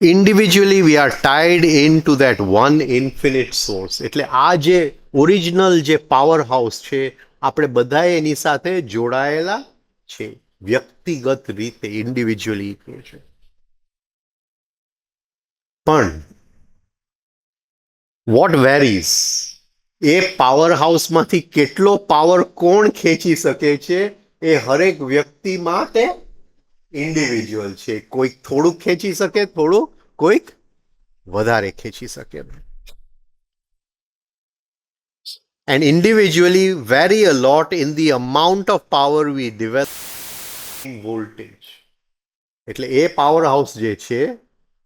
Speaker 2: Individually we are tied into that one infinite source. એટલે આ જે ઓરિજિનલ જે પાવર હાઉસ છે આપણે બધા એની સાથે જોડાયેલા છે વ્યક્તિગત રીતે, ઇન્ડિવિજ્યુઅલી છે. પણ વોટ વેરીઝ, એ પાવર હાઉસમાંથી કેટલો પાવર કોણ ખેંચી શકે છે એ હરેક વ્યક્તિ માટે ઇન્ડિવિજ્યુઅલ છે. કોઈક થોડુંક ખેંચી શકે, થોડું કોઈક વધારે ખેંચી શકે. And individually vary a lot in the amount of power we develop in voltage. એટલે એ પાવર હાઉસ જે છે,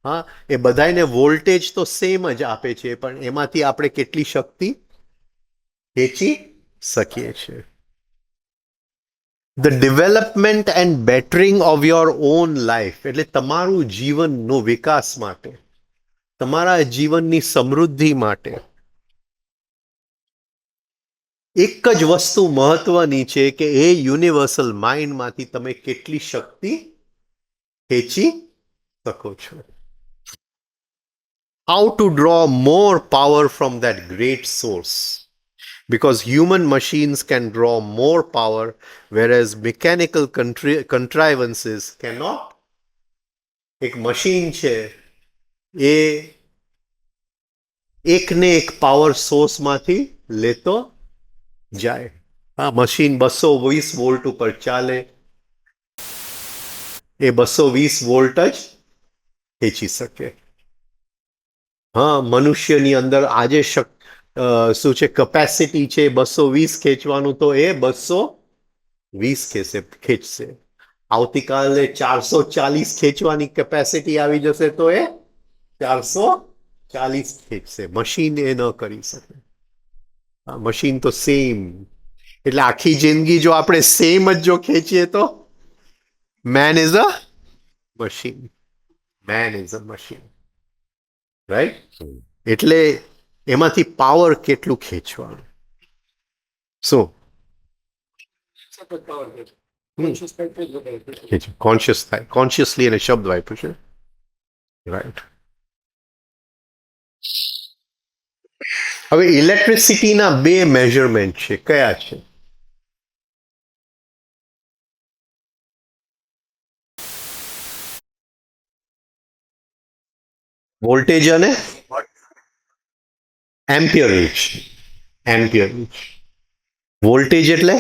Speaker 2: હા, એ બધાને વોલ્ટેજ તો સેમ જ આપે છે, પણ એમાંથી આપણે કેટલી શક્તિ ખેંચી શકીએ છીએ. The development and bettering of your own life, એટલે તમારું જીવનનો વિકાસ માટે, તમારા જીવનની સમૃદ્ધિ માટે એક જ વસ્તુ મહત્વની છે કે એ યુનિવર્સલ માઇન્ડમાંથી તમે કેટલી શક્તિ ખેંચી શકો છો. How to draw more power from that great source. Because human machines can draw more power, whereas mechanical contrivances cannot. એક મશીન છે એ એકને એક પાવર સોર્સમાંથી લેતો જાય. હા, મશીન 220 વોલ્ટ ઉપર ચાલે, એ 220 વોલ્ટ જ ખેંચી શકે. હા, મનુષ્યની અંદર આજે શું છે કેપેસિટી છે 220 ખેંચવાનું, તો એ 220 ખેંચશે. આવતીકાલે 440 ખેંચવાની કેપેસિટી આવી જશે તો એ 440 ખેંચશે. મશીન એ ન કરી શકે. મશીન તો સેમ. એટલે આખી જિંદગી જો આપણે સેમ જ જો ખેંચીએ તો main is a machine. Main is a machine, right? એટલે એમાંથી પાવર કેટલું ખેંચવાનું? શું કોન્શિયસ થાય, કોન્શિયસલી એને શબ્દ વાપર્યો છે, રાઈટ? હવે ઇલેક્ટ્રિસિટીના બે મેઝરમેન્ટ છે. કયા છે? વોલ્ટેજ અને એમ્પિયરેજ. એમ્પિયરેજ. વોલ્ટેજ એટલે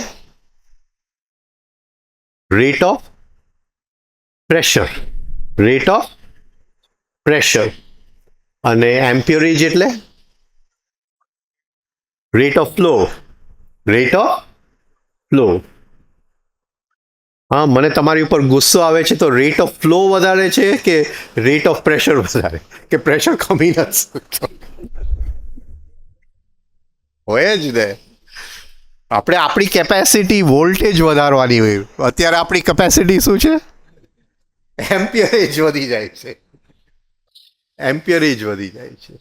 Speaker 2: rate of pressure. Rate of pressure. અને એમ્પિયરેજ એટલે rate of flow. Rate of flow. હા, મને તમારી ઉપર ગુસ્સો આવે છે તો રેટ ઓફ ફ્લો વધારે છે કે રેટ ઓફ પ્રેશર વધારે, કે પ્રેશર કમી નથી? હોય જ ને. આપણે આપણી કેપેસિટી વોલ્ટેજ વધારવાની હોય. અત્યારે આપણી કેપેસિટી શું છે? એમ્પિયરેજ વધી જાય છે. એમ્પિયરેજ વધી જાય છે.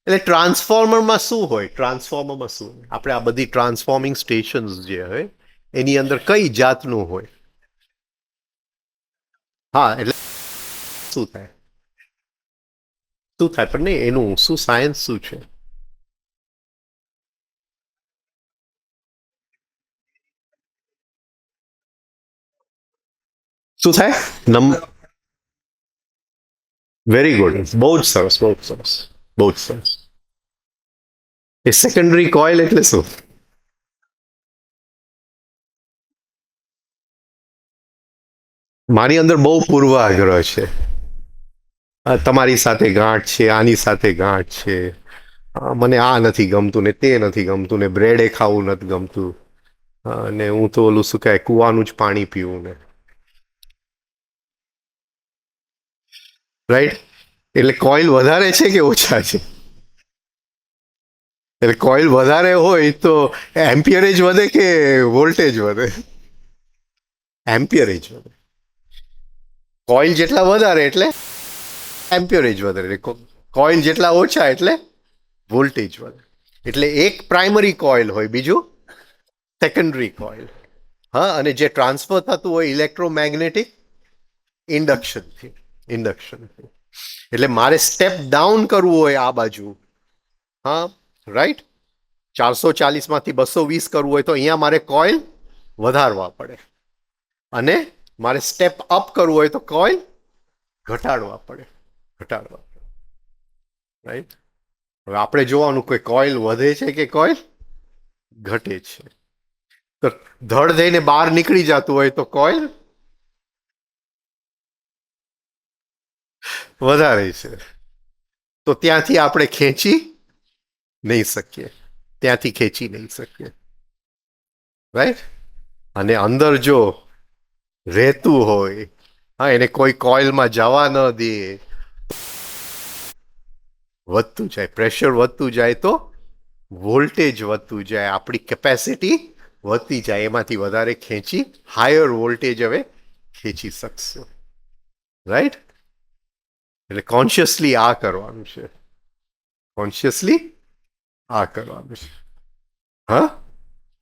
Speaker 2: એટલે ટ્રાન્સફોર્મરમાં શું હોય? ટ્રાન્સફોર્મરમાં શું હોય? આપણે આ બધી ટ્રાન્સફોર્મિંગ સ્ટેશન્સ જે હોય એની અંદર કઈ જાતનું હોય? હા, એટલે શું થાય? શું થાય? પણ નહીં, એનું શું સાયન્સ શું છે? શું થાય? Very good. બહુ જ સરસ, બહુ જ સરસ, બહુ જ સરસ. એ સેકન્ડરી કોઇલ એટલે શું? મારી અંદર બહુ પૂર્વાગ્રહ છે. તમારી સાથે ગાંઠ છે, આની સાથે ગાંઠ છે, મને આ નથી ગમતું ને તે નથી ગમતું ને બ્રેડે ખાવું નથી ગમતું, અને હું તો ઓલું શું કહે કુવાનું જ પાણી પીવું ને, રાઈટ? એટલે કોઇલ વધારે છે કે ઓછા છે? એટલે કોઇલ વધારે હોય તો એમ્પિયરેજ વધે કે વોલ્ટેજ વધે? એમ્પિયરેજ વધે. કોઇલ જેટલા વધારે એટલે એમ્પિયરેજ વધે, કોઇલ જેટલા ઓછા એટલે વોલ્ટેજ વધે. એટલે એક પ્રાઇમરી કોઇલ હોય, બીજું સેકન્ડરી કોઇલ. હા, અને જે ટ્રાન્સફર થતું હોય ઇલેક્ટ્રોમેગ્નેટિક ઇન્ડક્શનથી. ઇન્ડક્શનથી. એટલે મારે સ્ટેપ ડાઉન કરવું હોય આ બાજુ, હા, રાઈટ? 440માંથી 220 કરવું હોય તો અહીંયા મારે કોઇલ વધારવા પડે, અને મારે સ્ટેપ અપ કરવું હોય તો કોઇલ ઘટાડવા પડે. ઘટાડવા પડે, રાઈટ? હવે આપણે જોવાનું કે કોઇલ વધે છે કે કોઇલ ઘટે છે. તો ધડ થઈને બહાર નીકળી જતું હોય તો કોઇલ વધારે છે, તો ત્યાંથી આપણે ખેંચી નહીં શકીએ. ત્યાંથી ખેંચી નહીં શકીએ, રાઈટ? અને અંદર જો રહેતું હોય, હા, એને કોઈ કોઇલમાં જવા ન દે, વધતું જાય, પ્રેશર વધતું જાય તો વોલ્ટેજ વધતું જાય, આપણી કેપેસિટી વધતી જાય, એમાંથી વધારે ખેંચી હાયર વોલ્ટેજ હવે ખેંચી શકશું, રાઈટ? એટલે કોન્શિયસલી આ કરવાનું છે. કોન્શિયસલી આ કરવાનું છે. હા,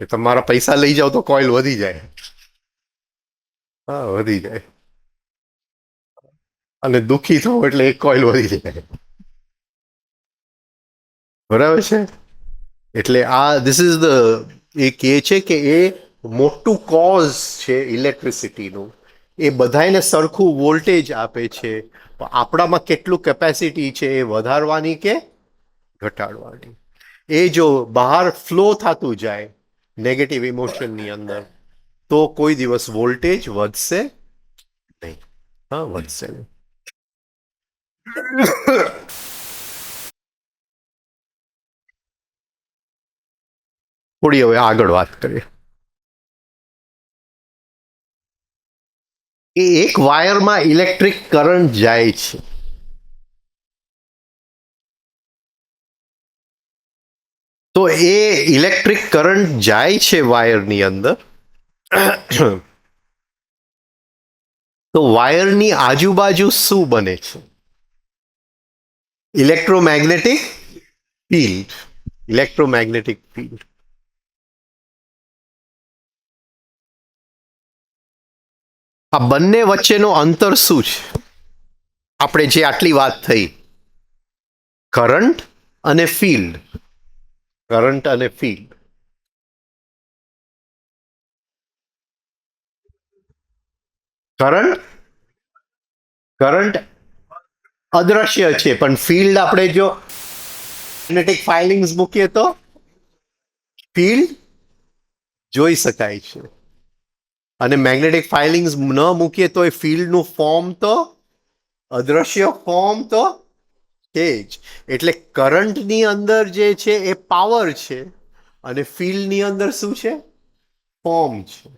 Speaker 2: એ તમારા પૈસા લઈ જાઓ તો કોઇલ વધી જાય. હા, વધી જાય. અને દુઃખી થવું એટલે એક કોઇલ વધી જાય. બરાબર છે? એટલે આ ધીસ ઇઝ ધ, એ કહે છે કે એ મોટું કોઝ છે ઇલેક્ટ્રિસિટીનું. એ બધાને સરખું વોલ્ટેજ આપે છે, પણ આપણામાં કેટલું કેપેસિટી છે એ વધારવાની કે ઘટાડવાની. એ જો બહાર ફ્લો થતું જાય નેગેટિવ ઇમોશનની અંદર, તો કોઈ દિવસ વોલ્ટેજ વધશે નહીં. હા, વધશે. થોડી હવે આગળ વાત કરીએ. એ એક વાયરમાં ઇલેક્ટ્રિક કરંટ જાય છે. તો એ ઇલેક્ટ્રિક કરંટ જાય છે વાયરની અંદર. તો વાયરની આજુબાજુ શું બને છે? Electromagnetic field. Electromagnetic field. આ બંને વચ્ચેનો અંતર શું છે? આપણે જે આટલી વાત થઈ, કરંટ અને ફીલ્ડ. કરંટ અને ફીલ્ડ. કરંટ અદ્રશ્ય છે, પણ ફીલ્ડ આપણે જો મેગ્નેટિક ફાઇલિંગ્સ મૂકીએ તો ફીલ્ડ જોઈ શકાય છે. અને મેગ્નેટિક ફાઇલિંગ્સ ન મૂકીએ તો એ ફીલ્ડનું ફોર્મ તો અદ્રશ્ય ફોર્મ તો છે જ. એટલે કરંટની અંદર જે છે એ પાવર છે અને ફીલ્ડની અંદર શું છે? ફોર્મ છે.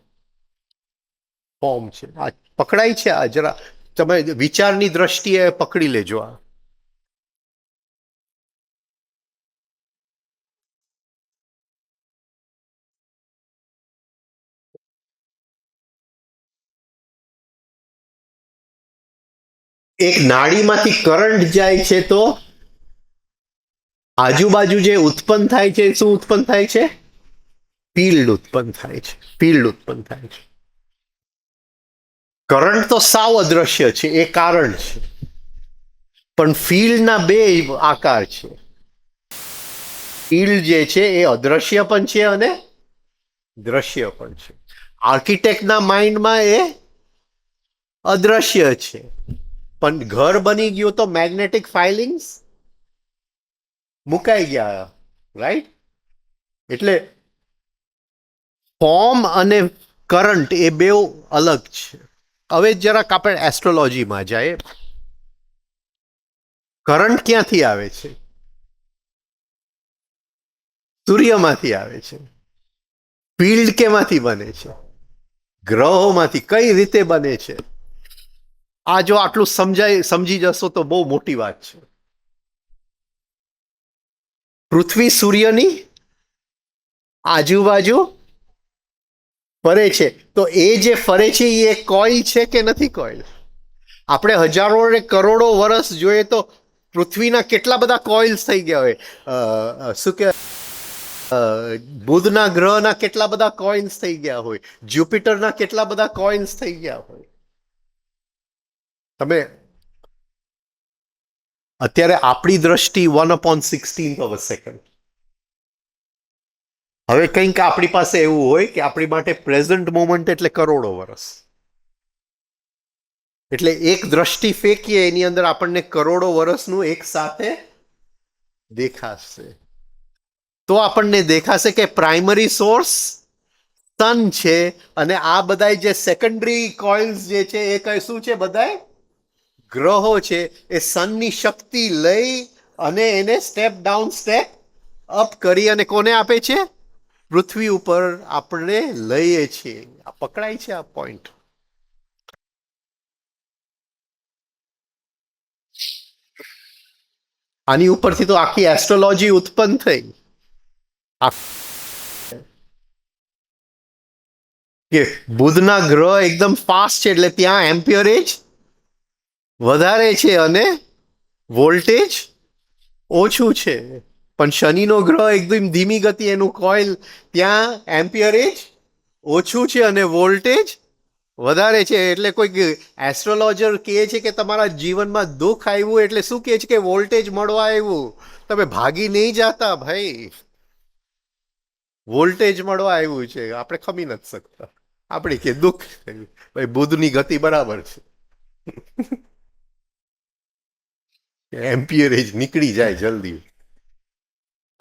Speaker 2: ફોર્મ છે. આ પકડાય છે? આ જરા તમે વિચારની દ્રષ્ટિએ પકડી લેજો. આ એક નાળીમાંથી કરંટ જાય છે તો આજુબાજુ જે ઉત્પન્ન થાય છે શું ઉત્પન્ન થાય છે? ફીલ્ડ ઉત્પન્ન થાય છે. ફીલ્ડ ઉત્પન્ન થાય છે. કરંટ તો સાવ અદ્રશ્ય છે, એ કારણ છે. પણ ફીલ્ડના બે આકાર છે. ફીલ્ડ જે છે એ અદ્રશ્ય પણ છે અને દ્રશ્ય પણ છે. આર્કિટેક્ટના માઇન્ડમાં એ અદ્રશ્ય છે, પણ ઘર બની ગયું તો મેગ્નેટિક ફાઇલિંગ્સ મુકાઈ ગયા, રાઈટ? એટલે ફોર્મ અને કરંટ એ બે અલગ છે. હવે જરાક આપણે એસ્ટ્રોલોજીમાં જાય. કરંટ ક્યાંથી આવે છે? સૂર્યમાંથી આવે છે. ફીલ્ડ કેમાંથી બને છે? ગ્રહોમાંથી. કઈ રીતે બને છે? આ જો આટલું સમજી જશો તો બહુ મોટી વાત છે. પૃથ્વી સૂર્યની આજુબાજુ ફરે છે, તો એ જે ફરે છે એ કોઇલ છે કે નથી કોઇલ? આપણે હજારો ને કરોડો વર્ષ જોઈએ તો પૃથ્વીના કેટલા બધા કોઇલ્સ થઈ ગયા હોય. શું કે બુધના ગ્રહના કેટલા બધા કોઇન્સ થઈ ગયા હોય, જ્યુપિટરના કેટલા બધા કોઇન્સ થઈ ગયા હોય. તમે અત્યારે આપણી દ્રષ્ટિ 1/16 હવે કંઈક આપણી પાસે એવું હોય કે આપણી માટે પ્રેઝન્ટ મોમેન્ટ એટલે કરોડો વર્ષ. એટલે એક દ્રષ્ટિ ફેંકીએ એની અંદર આપણને કરોડો વર્ષનું એક સાથે દેખાશે. તો આપણને દેખાશે કે પ્રાઇમરી સોર્સ સન છે અને આ બધા જે સેકન્ડરી કોઇલ્સ જે છે એ કઈ શું છે? બધા ગ્રહો છે. એ સનની શક્તિ લઈ અને એને સ્ટેપ ડાઉન સ્ટેપ અપ કરી અને કોને આપે છે? પૃથ્વી ઉપર આપણે લઈએ છીએ. આ પકડાય છે આ પોઈન્ટ? આની ઉપરથી તો આખી એસ્ટ્રોલોજી ઉત્પન્ન થઈ. કે બુધના ગ્રહ એકદમ ફાસ્ટ છે એટલે ત્યાં એમ્પિયરેજ વધારે છે અને વોલ્ટેજ ઓછું છે. પણ શનિનો ગ્રહ એકદમ ધીમી ગતિ, એનું કોઇલ, ત્યાં એમ્પિયરેજ ઓછું છે અને વોલ્ટેજ વધારે છે. એટલે કોઈ એસ્ટ્રોલોજર કહે છે કે તમારા જીવનમાં દુઃખ આવ્યું એટલે શું કહે છે? કે વોલ્ટેજ મળવા આવ્યું. તમે ભાગી નહીં જાતા ભાઈ, વોલ્ટેજ મળવા આવ્યું છે. આપણે ખમી નથી શકતા. આપણે કે દુઃખ થયું ભાઈ, બુધની ગતિ બરાબર છે, એમ્પિયરેજ નીકળી જાય જલ્દી.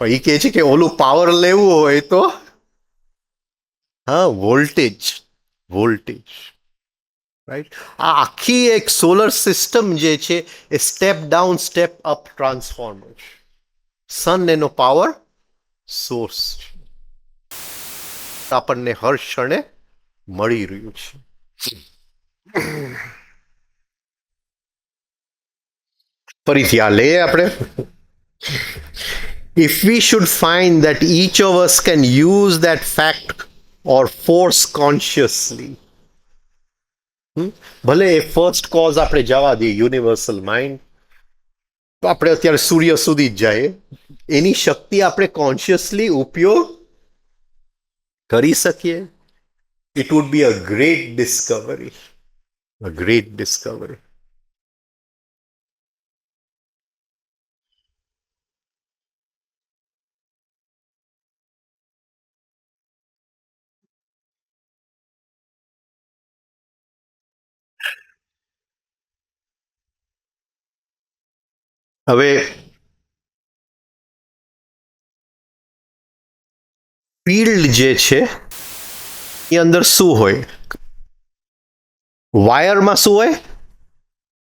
Speaker 2: પણ એ કહે છે કે ઓલું પાવર લેવું હોય તો હા, વોલ્ટેજ. રાઈટ. આ આખી એક સોલર સિસ્ટમ જે છે એ step down step up transformer છે. સન એનો પાવર સોર્સ છે, આપણને હર ક્ષણે મળી રહ્યું છે. ફરીથી આ લઈએ આપણે. If we should find that each of us can use that fact or force consciously, ભલે એ ફર્સ્ટ કોઝ આપણે જવા દઈએ યુનિવર્સલ માઇન્ડ, તો આપણે અત્યારે સૂર્ય સુધી જ જઈએ, એની શક્તિ આપણે કોન્શિયસલી ઉપયોગ કરી શકીએ, it would be a great Discovery, a great Discovery. હવે ફિલ્ડ જે છે એ અંદર શું હોય? વાયરમાં શું હોય?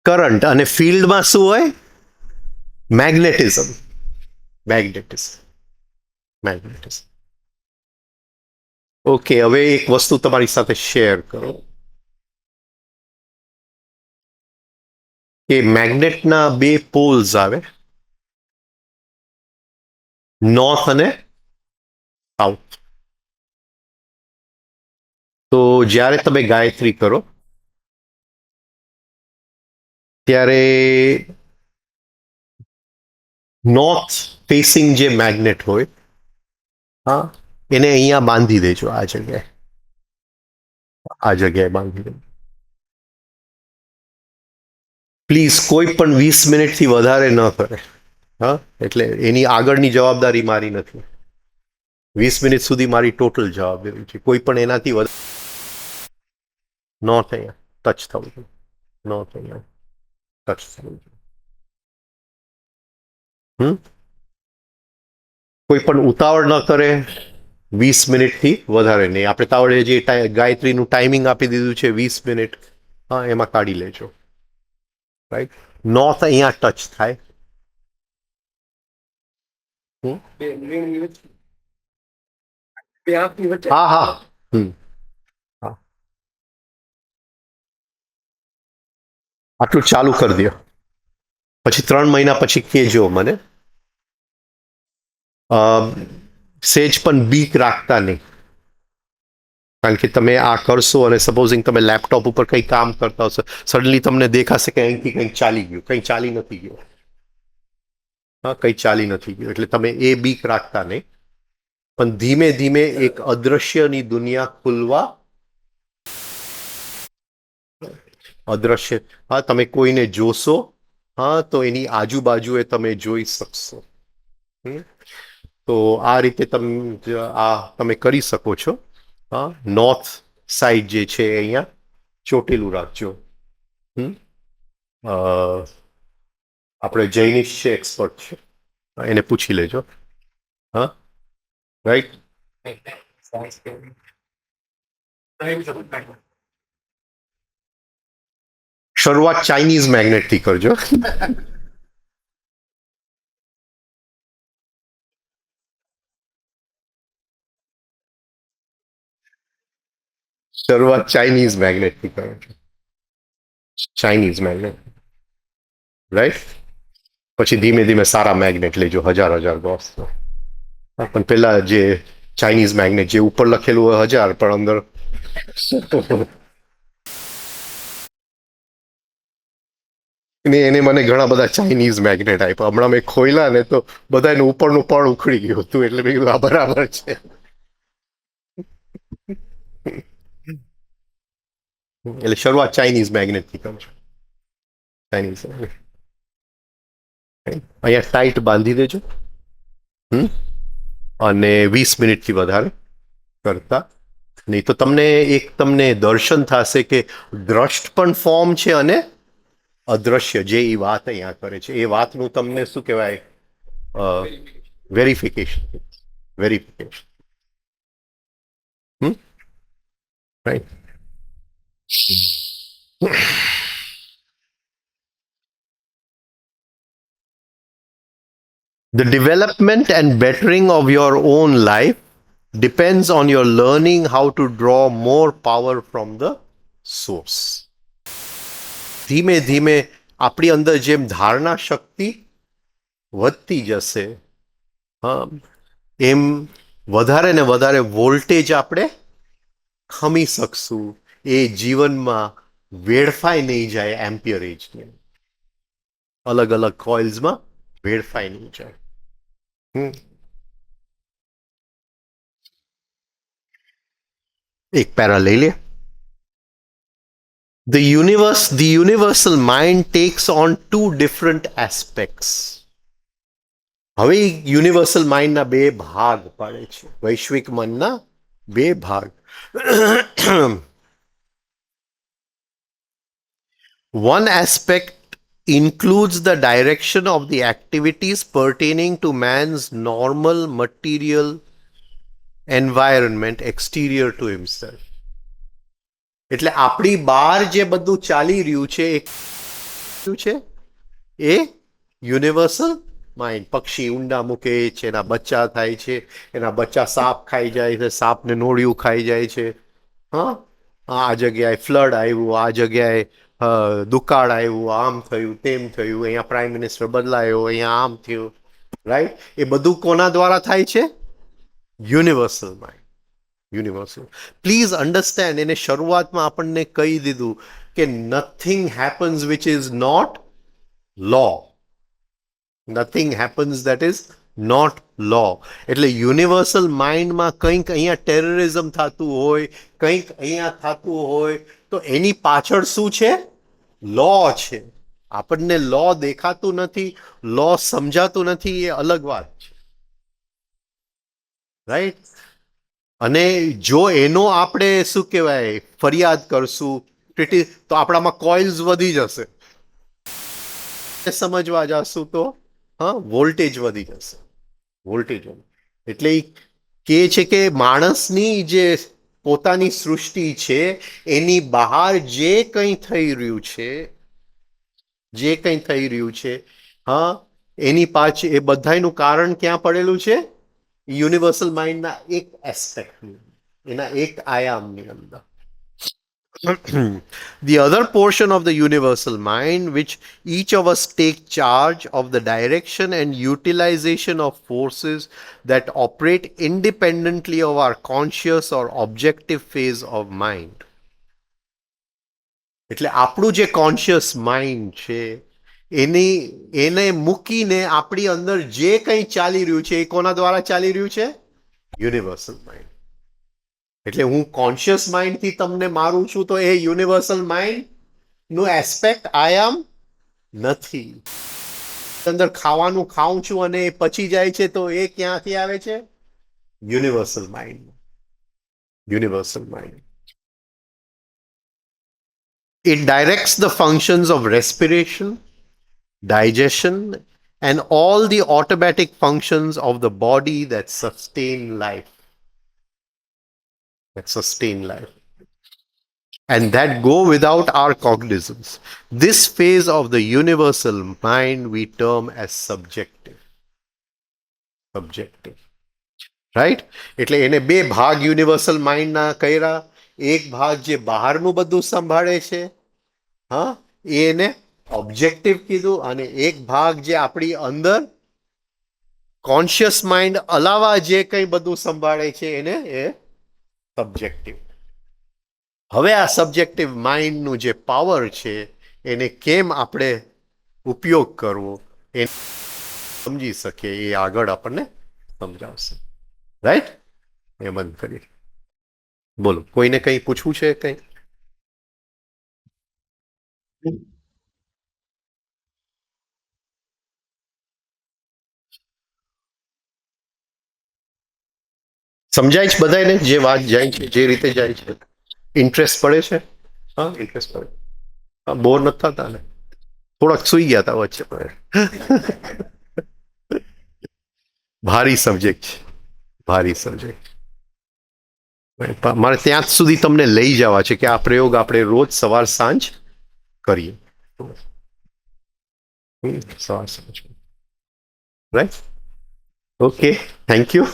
Speaker 2: કરંટ. અને ફિલ્ડમાં શું હોય? મેગ્નેટિઝમ. મેગ્નેટિઝમ. મેગ્નેટિઝમ. ઓકે, હવે એક વસ્તુ તમારી સાથે શેર કરો કે મેગ્નેટના બે પોલ્સ આવે, નોર્થ અને સાઉથ. તો જ્યારે તમે ગાયત્રી કરો ત્યારે નોર્થ ફેસિંગ જે મેગ્નેટ હોય, હા, એને અહીંયા બાંધી દેજો, આ જગ્યાએ, આ જગ્યાએ બાંધી દેજો. પ્લીઝ કોઈ પણ 20 મિનિટથી વધારે ન કરે. હા, એટલે એની આગળની જવાબદારી મારી નથી. 20 મિનિટ સુધી મારી ટોટલ જવાબદારી છે. કોઈ પણ એનાથી વધારે નોર્થ અહીંયા ટચ થવું જોઈએ, નોર્થ અહીંયા ટચ થવું જોઈએ. કોઈ પણ ઉતાવળ ન કરે, 20 મિનિટથી વધારે નહીં. આપણે તાવડે જે ગાયત્રીનું ટાઈમિંગ આપી દીધું છે 20 મિનિટ, હા, એમાં કાઢી લેજો. રાઈટ. નોર્થ અહીંયા ટચ થાય. હા હા. હા, આટલું ચાલુ કરી દો. પછી 3 મહિના પછી કહેજો મને. સેજ પણ બીક રાખતા નહીં, કારણ કે તમે આ કરશો અને સપોઝિંગ તમે લેપટોપ ઉપર કંઈ કામ કરતા હશો, સડનલી તમને દેખાશે કે અહીંથી કંઈક ચાલી ગયું. કંઈ ચાલી નથી ગયું. હા, કંઈ ચાલી નથી ગયું. એટલે તમે એ બીક રાખતા નહીં, પણ ધીમે ધીમે એક અદ્રશ્યની દુનિયા ખુલવા. અદ્રશ્ય, હા, તમે કોઈને જોશો, હા, તો એની આજુબાજુએ તમે જોઈ શકશો. તો આ રીતે તમે કરી શકો છો. હા, નોર્થ સાઈડ જે છે અહીંયા ચોટેલું રાખજો. આપણે જૈનિશ છે, એક્સપર્ટ છે, એને પૂછી લેજો. હા, રાઈટ. શરૂઆત ચાઇનીઝ મેગ્નેટથી કરજો. શરૂઆત ચાઇનીઝ મેગ્નેટથી કરો છો. Chinese magnet, right. પછી ધીમે ધીમે સારા મેગ્નેટ લેજો, 1000 ગોસ. પણ પેલા જે ચાઇનીઝ મેગ્નેટ જે ઉપર લખેલું હોય 1000, પણ અંદર એને મને ઘણા બધા ચાઇનીઝ મેગ્નેટ આપ્યા. હમણાં મેં ખોયલા ને તો બધા એનું ઉપરનું પણ ઉખડી ગયું હતું. એટલે મેં કીધું આ બરાબર છે. એટલે શરૂઆત ચાઇનીઝ મેગ્નેટથી કરો છો. ચાઇનીઝ અહીંયા ટાઈટ બાંધી દેજો. અને 20 મિનિટથી વધારે કરતા નહીં. તો તમને દર્શન થશે કે દ્રષ્ટ પણ ફોર્મ છે અને અદ્રશ્ય, જે એ વાત અહીંયા કરે છે, એ વાતનું તમને શું કહેવાય? Verification. Verification. Right. The development and bettering of your own life depends on your learning how to draw more power from the source. ધીમે ધીમે આપણી અંદર જેમ ધારણા શક્તિ વધતી જશે, હા, એમ વધારે ને વધારે વોલ્ટેજ આપણે ખમી શકશું. એ જીવનમાં વેડફાઈ નહીં જાય, એમ્પિયરેજને અલગ અલગ કોઇલ્સમાં વેડફાઈ નહીં જાય. એક પેરા લઈ લે. The universal mind takes on two different aspects. હવે યુનિવર્સલ માઇન્ડના બે ભાગ પાડે છે, વૈશ્વિક મનના બે ભાગ. One aspect includes the direction of the activities pertaining to man's normal material environment exterior to himself. એટલે આપણી બહાર જે બધું ચાલી રહ્યું છે એ યુનિવર્સલ માઇન્ડ. પક્ષી ઊંડા મૂકે છે, એના બચ્ચા થાય છે, એના બચ્ચા સાપ ખાઈ જાય છે, સાપને નોળિયું ખાઈ જાય છે. હા, આ જગ્યાએ ફ્લડ આવ્યું, આ જગ્યાએ દુકાળ આવ્યું, આમ થયું, તેમ થયું, અહીંયા પ્રાઇમ મિનિસ્ટર બદલાયો, અહીંયા આમ થયું, રાઈટ? એ બધું કોના દ્વારા થાય છે? Universal mind. Universal. Please understand, એને શરૂઆતમાં આપણને કહી દીધું કે nothing happens which is not law. Nothing happens that is not law. એટલે યુનિવર્સલ માઇન્ડમાં કંઈક અહીંયા ટેરરિઝમ થતું હોય, કંઈક અહીંયા થતું હોય, તો એની પાછળ શું છે? લો છે. આપણને લો દેખાતું નથી, લો સમજાતું નથી, એ અલગ વાત છે, રાઈટ? અને જો એનો આપણે શું કહેવાય ફરિયાદ કરશું, તો આપણામાં કોઇલ્સ વધી જશે. સમજવા જશું તો હા, વોલ્ટેજ વધી જશે. વોલ્ટેજ એટલે કે છે કે માણસની જે પોતાની સૃષ્ટિ છે એની બહાર જે કંઈ થઈ રહ્યું છે, જે કંઈ થઈ રહ્યું છે, હા, એની પાછળ એ બધાનું કારણ ક્યાં પડેલું છે? યુનિવર્સલ માઇન્ડના એક એસ્પેક્ટ, એના એક આયામની અંદર. The other portion of the universal mind, which each of us take charge of the direction and utilization of forces that operate independently of our conscious or objective phase of mind. એટલે આપણું જે conscious mind છે એને મૂકીને આપણી અંદર જે કંઈ ચાલી રહ્યું છે એ કોના દ્વારા ચાલી રહ્યું છે? Universal mind. એટલે હું કોન્શિયસ માઇન્ડથી તમને મારું છું તો એ યુનિવર્સલ માઇન્ડ નું એસ્પેક્ટ આયામ નથી. અંદર ખાવાનું ખાઉં છું અને એ પચી જાય છે તો એ ક્યાંથી આવે છે? Universal mind. Universal mind. It directs the functions of respiration, digestion, and all the automatic functions of the body that sustain life. That sustain life. And that go without our cognizance. This phase of the universal mind we term as subjective. Subjective. Right? એટલે એને બે ભાગ universal માઇન્ડના કર્યા. એક ભાગ જે બહારનું બધું સંભાળે છે, હા, એને ઓબ્જેક્ટિવ કીધું, અને એક ભાગ જે આપણી અંદર કોન્શિયસ માઇન્ડ અલાવા જે કંઈ બધું સંભાળે છે એને એ સબ્જેક્ટિવ. હવે આ સબ્જેક્ટિવ માઇન્ડનું જે પાવર છે એને કેમ આપણે ઉપયોગ કરવો એ સમજી શકીએ, એ આગળ આપણને સમજાવશે. રાઈટ? એ બંધ કરીએ. બોલો, કોઈને કંઈ પૂછવું છે? કંઈ? સમજાય છે બધાને જે વાત જાય છે, જે રીતે જાય છે? ઇન્ટરેસ્ટ પડે છે? હા, ઇન્ટરેસ્ટ પડે. હા, બોર નથી થતા ને? થોડાક સુઈ ગયા હતા વચ્ચે. ભારી સબ્જેક્ટ છે, ભારી સબ્જેક્ટ. મારે ત્યાં સુધી તમને લઈ જવા છે કે આ પ્રયોગ આપણે રોજ સવાર સાંજ કરીએ. Right, okay, thank you.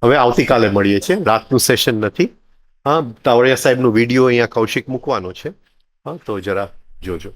Speaker 2: હવે આવતીકાલે મળીએ છીએ, રાતનું સેશન નથી. હા, તાવડિયા સાહેબનો વિડીયો અહીંયા કૌશિક મૂકવાનો છે. હા, તો જરા જોજો.